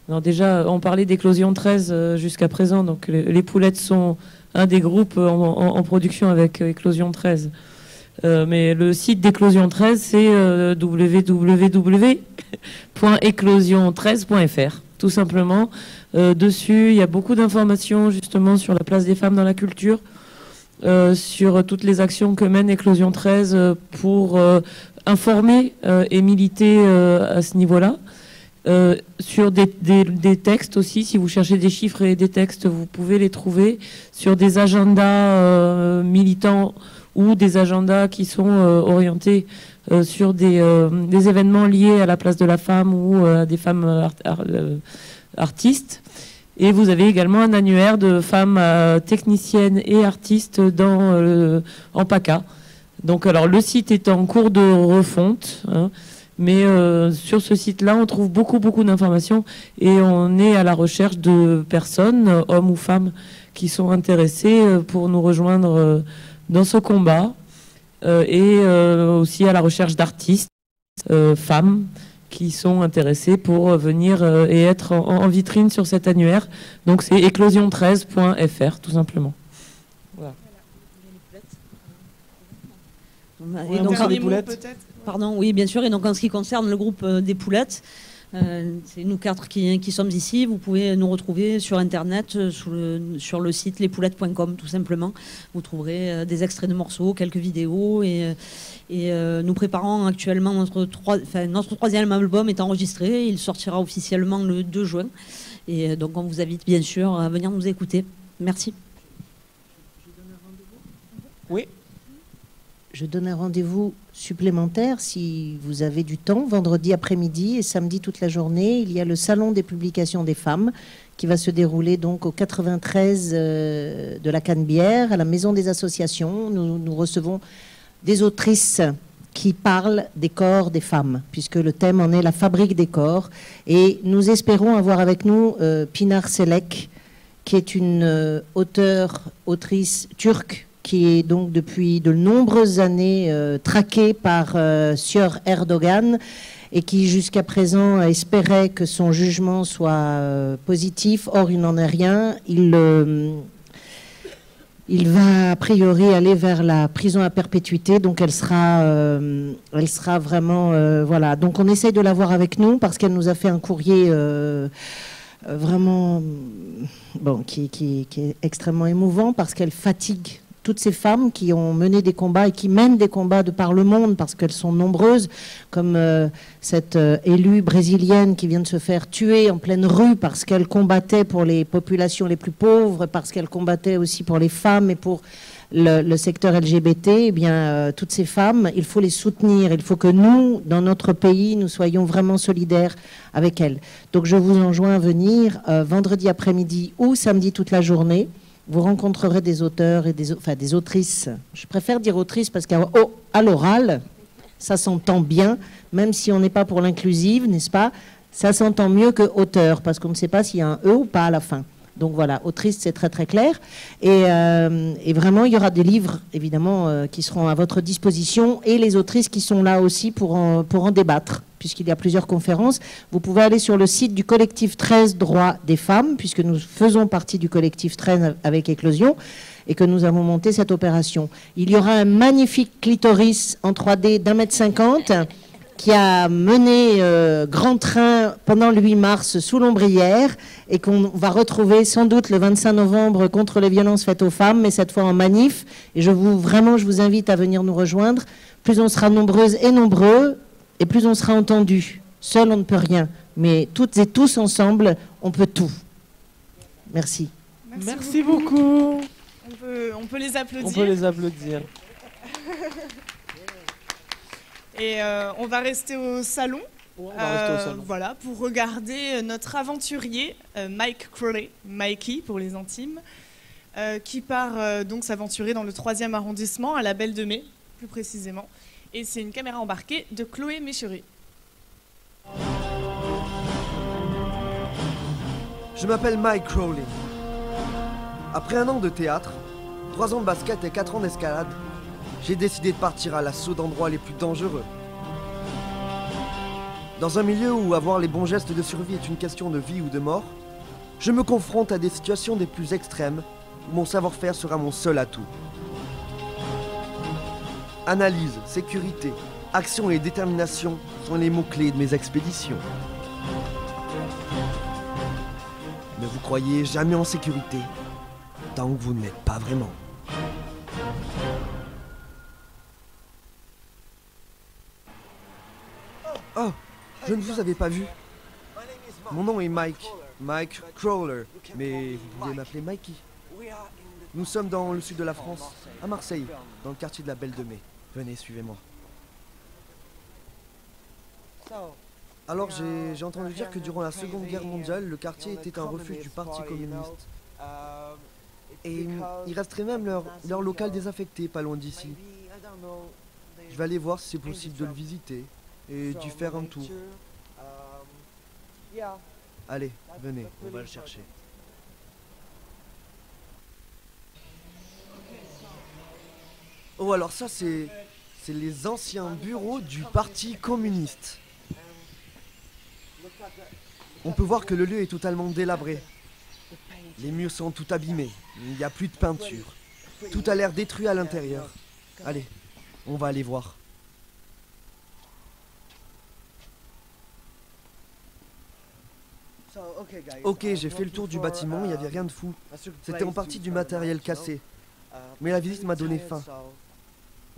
Speaker 18: Alors déjà, on parlait d'Éclosion 13 jusqu'à présent, donc les poulettes sont un des groupes en production avec Éclosion 13. Mais le site d'Éclosion 13, c'est www.éclosion13.fr, tout simplement. Dessus, il y a beaucoup d'informations justement sur la place des femmes dans la culture, sur toutes les actions que mène Éclosion 13 pour informer et militer à ce niveau-là. Sur des textes aussi, si vous cherchez des chiffres et des textes, vous pouvez les trouver sur des agendas militants ou des agendas qui sont orientés sur des événements liés à la place de la femme ou à des femmes artistes. Et vous avez également un annuaire de femmes techniciennes et artistes en PACA. Donc alors le site est en cours de refonte, hein, mais sur ce site-là, on trouve beaucoup d'informations et on est à la recherche de personnes, hommes ou femmes, qui sont intéressées pour nous rejoindre dans ce combat et aussi à la recherche d'artistes, femmes, qui sont intéressées pour venir et être en vitrine sur cet annuaire. Donc c'est éclosion13.fr, tout simplement. Voilà.
Speaker 15: Et donc, pardon, oui, bien sûr. Et donc, en ce qui concerne le groupe des poulettes, c'est nous quatre qui sommes ici. Vous pouvez nous retrouver sur Internet, sur le site lespoulettes.com, tout simplement. Vous trouverez des extraits de morceaux, quelques vidéos. Et nous préparons actuellement notre troisième album est enregistré. Il sortira officiellement le 2 juin. Et donc, on vous invite bien sûr à venir nous écouter. Merci.
Speaker 9: Oui.
Speaker 23: Je donne un rendez-vous supplémentaire si vous avez du temps, vendredi après-midi et samedi toute la journée. Il y a le Salon des publications des femmes qui va se dérouler donc au 93 de la Canebière, à la Maison des Associations. Nous recevons des autrices qui parlent des corps des femmes, puisque le thème en est la fabrique des corps. Et nous espérons avoir avec nous Pinar Selek, qui est une autrice turque, qui est donc depuis de nombreuses années traquée par Sieur Erdogan et qui jusqu'à présent espérait que son jugement soit positif. Or, il n'en est rien. Il va a priori aller vers la prison à perpétuité, donc elle sera vraiment voilà. Donc on essaye de la voir avec nous parce qu'elle nous a fait un courrier vraiment bon qui est extrêmement émouvant parce qu'elle fatigue toutes ces femmes qui ont mené des combats et qui mènent des combats de par le monde parce qu'elles sont nombreuses, comme cette élue brésilienne qui vient de se faire tuer en pleine rue parce qu'elle combattait pour les populations les plus pauvres, parce qu'elle combattait aussi pour les femmes et pour le secteur LGBT. Eh bien, toutes ces femmes, il faut les soutenir. Il faut que nous, dans notre pays, nous soyons vraiment solidaires avec elles. Donc je vous enjoins à venir vendredi après-midi ou samedi toute la journée. Vous rencontrerez des auteurs et des autrices. Je préfère dire autrices parce qu'à l'oral, ça s'entend bien, même si on n'est pas pour l'inclusive, n'est-ce pas? Ça s'entend mieux que auteur, parce qu'on ne sait pas s'il y a un E ou pas à la fin. Donc voilà, autrice, c'est très très clair. Et vraiment, il y aura des livres, évidemment, qui seront à votre disposition, et les autrices qui sont là aussi pour en débattre, puisqu'il y a plusieurs conférences. Vous pouvez aller sur le site du collectif 13 Droits des femmes, puisque nous faisons partie du collectif 13 avec Éclosion, et que nous avons monté cette opération. Il y aura un magnifique clitoris en 3D d'1,50 m qui a mené grand train pendant le 8 mars sous l'ombrière et qu'on va retrouver sans doute le 25 novembre contre les violences faites aux femmes, mais cette fois en manif. Et je vous invite à venir nous rejoindre. Plus on sera nombreuses et nombreux, et plus on sera entendus. Seul, on ne peut rien. Mais toutes et tous ensemble, on peut tout. Merci.
Speaker 9: Merci beaucoup.
Speaker 8: On peut les applaudir.
Speaker 9: On peut les applaudir.
Speaker 8: Et on va rester au salon.
Speaker 9: On va rester au salon.
Speaker 8: Voilà, pour regarder notre aventurier, Mike Crowley, Mikey pour les intimes, qui part donc s'aventurer dans le 3e arrondissement, à la Belle de Mai, plus précisément. Et c'est une caméra embarquée de Chloé Méchery.
Speaker 1: Je m'appelle Mike Crowley. Après 1 an de théâtre, 3 ans de basket et 4 ans d'escalade, j'ai décidé de partir à l'assaut d'endroits les plus dangereux. Dans un milieu où avoir les bons gestes de survie est une question de vie ou de mort, je me confronte à des situations des plus extrêmes où mon savoir-faire sera mon seul atout. Analyse, sécurité, action et détermination sont les mots-clés de mes expéditions. Ne vous croyez jamais en sécurité tant que vous ne l'êtes pas vraiment. Oh, je ne vous avais pas vu. Mon nom est Mike Crowley, mais vous pouvez m'appeler Mikey. Nous sommes dans le sud de la France, à Marseille, dans le quartier de la Belle de Mai. Venez, suivez-moi. Alors, j'ai entendu dire que durant la Seconde Guerre mondiale, le quartier était un refuge du Parti communiste. Et il resterait même leur local désaffecté, pas loin d'ici. Je vais aller voir si c'est possible de le visiter et d'y faire un tour. Allez, venez, on va le chercher. Oh, alors ça, c'est les anciens bureaux du Parti communiste. On peut voir que le lieu est totalement délabré. Les murs sont tout abîmés, il n'y a plus de peinture. Tout a l'air détruit à l'intérieur. Allez, on va aller voir. Ok, j'ai fait le tour du bâtiment, il n'y avait rien de fou. C'était en partie du matériel cassé. Mais la visite m'a donné faim.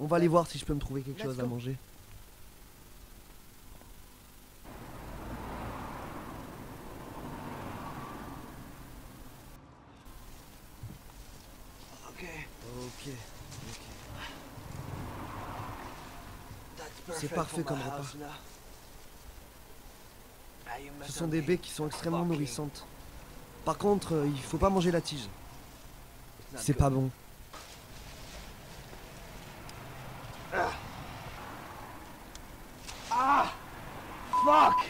Speaker 1: On va aller voir si je peux me trouver quelque chose à manger. Ok. C'est parfait comme repas. Ce sont des baies qui sont extrêmement nourrissantes. Par contre, il faut pas manger la tige. C'est pas bon.
Speaker 13: Ah! Fuck!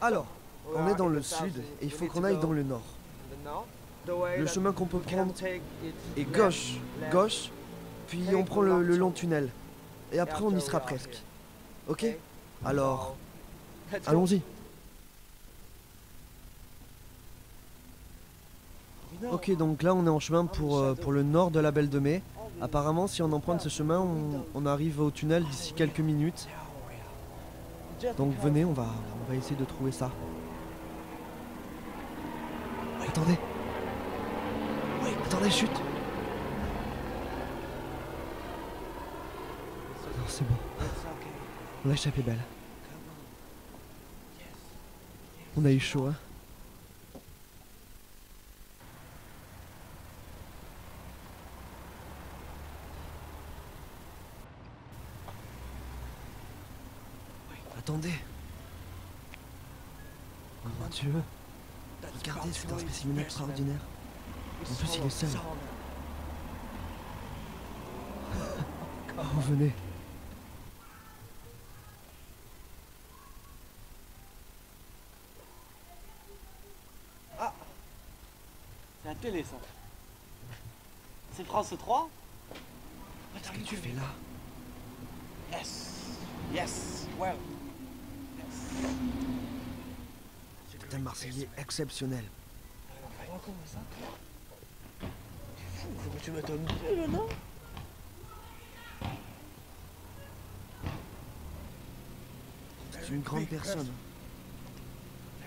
Speaker 1: Alors, on est dans le sud et il faut qu'on aille dans le nord. Le chemin qu'on peut prendre est gauche, puis on prend le long tunnel. Et après on y sera presque. Ok? Alors, allons-y. Ok, donc là on est en chemin pour le nord de la Belle de Mai. Apparemment, si on emprunte ce chemin, on arrive au tunnel d'ici quelques minutes. Donc venez, on va essayer de trouver ça. Attendez. Attendez, chut. Non, c'est bon. On a échappé belle. On a eu chaud, hein. Attendez. Oh mon Dieu. Regardez, c'est un spécimen extraordinaire. En plus, il est seul. Oh, venez.
Speaker 9: Ah, c'est la télé, ça. C'est France 3.
Speaker 1: Qu'est-ce que tu fais là?
Speaker 9: Yes. Yes. Well. Yes.
Speaker 1: C'est un Marseillais exceptionnel.
Speaker 9: Comment ça? Faut que tu m'attends bien, là, non?
Speaker 1: C'est une grande personne.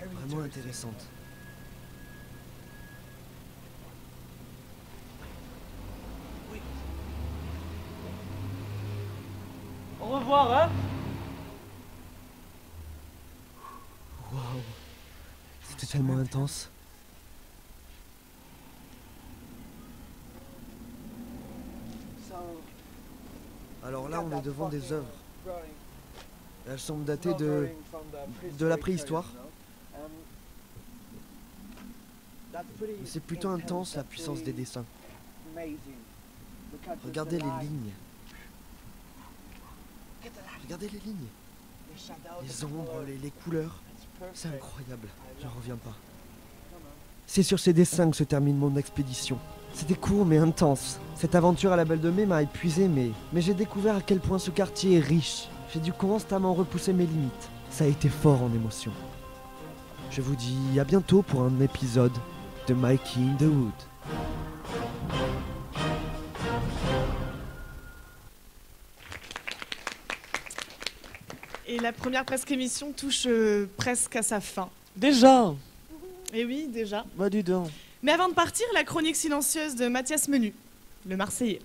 Speaker 1: Vraiment intéressante.
Speaker 9: Au revoir, hein?
Speaker 1: Waouh. C'était tellement intense. Alors là, on est devant des œuvres. Elles semblent dater de la préhistoire. C'est plutôt intense la puissance des dessins. Regardez les lignes. Regardez les lignes. Les ombres, les couleurs. C'est incroyable. J'en reviens pas. C'est sur ces dessins que se termine mon expédition. C'était court mais intense. Cette aventure à la Belle de Mai m'a épuisé, mais j'ai découvert à quel point ce quartier est riche. J'ai dû constamment repousser mes limites. Ça a été fort en émotion. Je vous dis à bientôt pour un épisode de Mikey in the Wood.
Speaker 8: Et la première presque émission touche presque à sa fin.
Speaker 9: Déjà?
Speaker 8: Eh oui, déjà.
Speaker 9: Bah dis donc.
Speaker 8: Mais avant de partir, la chronique silencieuse de Mathias Menu, le Marseillais.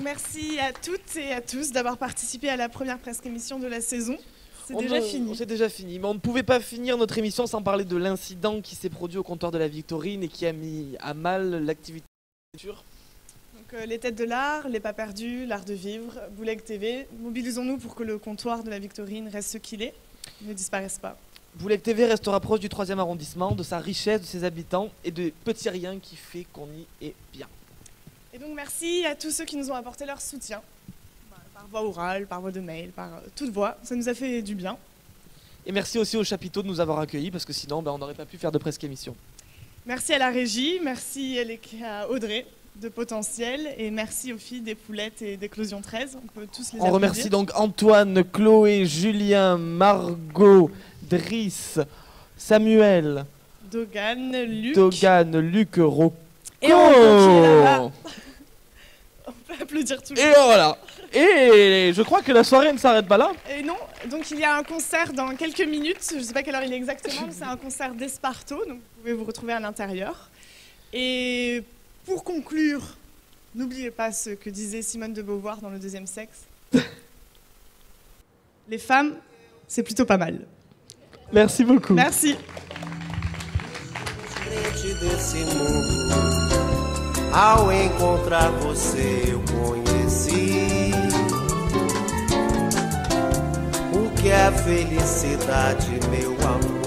Speaker 8: merci à toutes et à tous d'avoir participé à la première presque émission de la saison. C'est déjà fini.
Speaker 9: C'est déjà fini, mais on ne pouvait pas finir notre émission sans parler de l'incident qui s'est produit au comptoir de la Victorine et qui a mis à mal l'activité de culture.
Speaker 8: Donc, les têtes de l'art, les pas perdus, l'art de vivre, Bouleg TV, mobilisons-nous pour que le comptoir de la Victorine reste ce qu'il est, ne disparaisse pas.
Speaker 9: Bouleg TV restera proche du 3e arrondissement, de sa richesse, de ses habitants et de petits riens qui fait qu'on y est bien.
Speaker 8: Et donc merci à tous ceux qui nous ont apporté leur soutien, par voie orale, par voie de mail, par toute voie, ça nous a fait du bien.
Speaker 9: Et merci aussi au chapiteau de nous avoir accueillis, parce que sinon on n'aurait pas pu faire de presque émission.
Speaker 8: Merci à la régie, merci à Audrey de Potentiel, et merci aux filles des Poulettes et d'Éclosion 13, on peut tous les applaudir.
Speaker 9: On remercie donc Antoine, Chloé, Julien, Margot, Driss, Samuel,
Speaker 8: Dogan,
Speaker 9: Luc, Rocco.
Speaker 8: Et on peut là-bas. On peut applaudir tout le monde.
Speaker 9: Et voilà. Et je crois que la soirée ne s'arrête pas là.
Speaker 8: Et non, donc il y a un concert dans quelques minutes, je ne sais pas quelle heure il est exactement, mais c'est un concert d'Esparto, donc vous pouvez vous retrouver à l'intérieur. Et pour conclure, n'oubliez pas ce que disait Simone de Beauvoir dans Le Deuxième Sexe. Les femmes, c'est plutôt pas mal.
Speaker 9: Merci beaucoup.
Speaker 8: Merci.
Speaker 2: Ao encontrar você eu conheci o que é a felicidade, meu amor.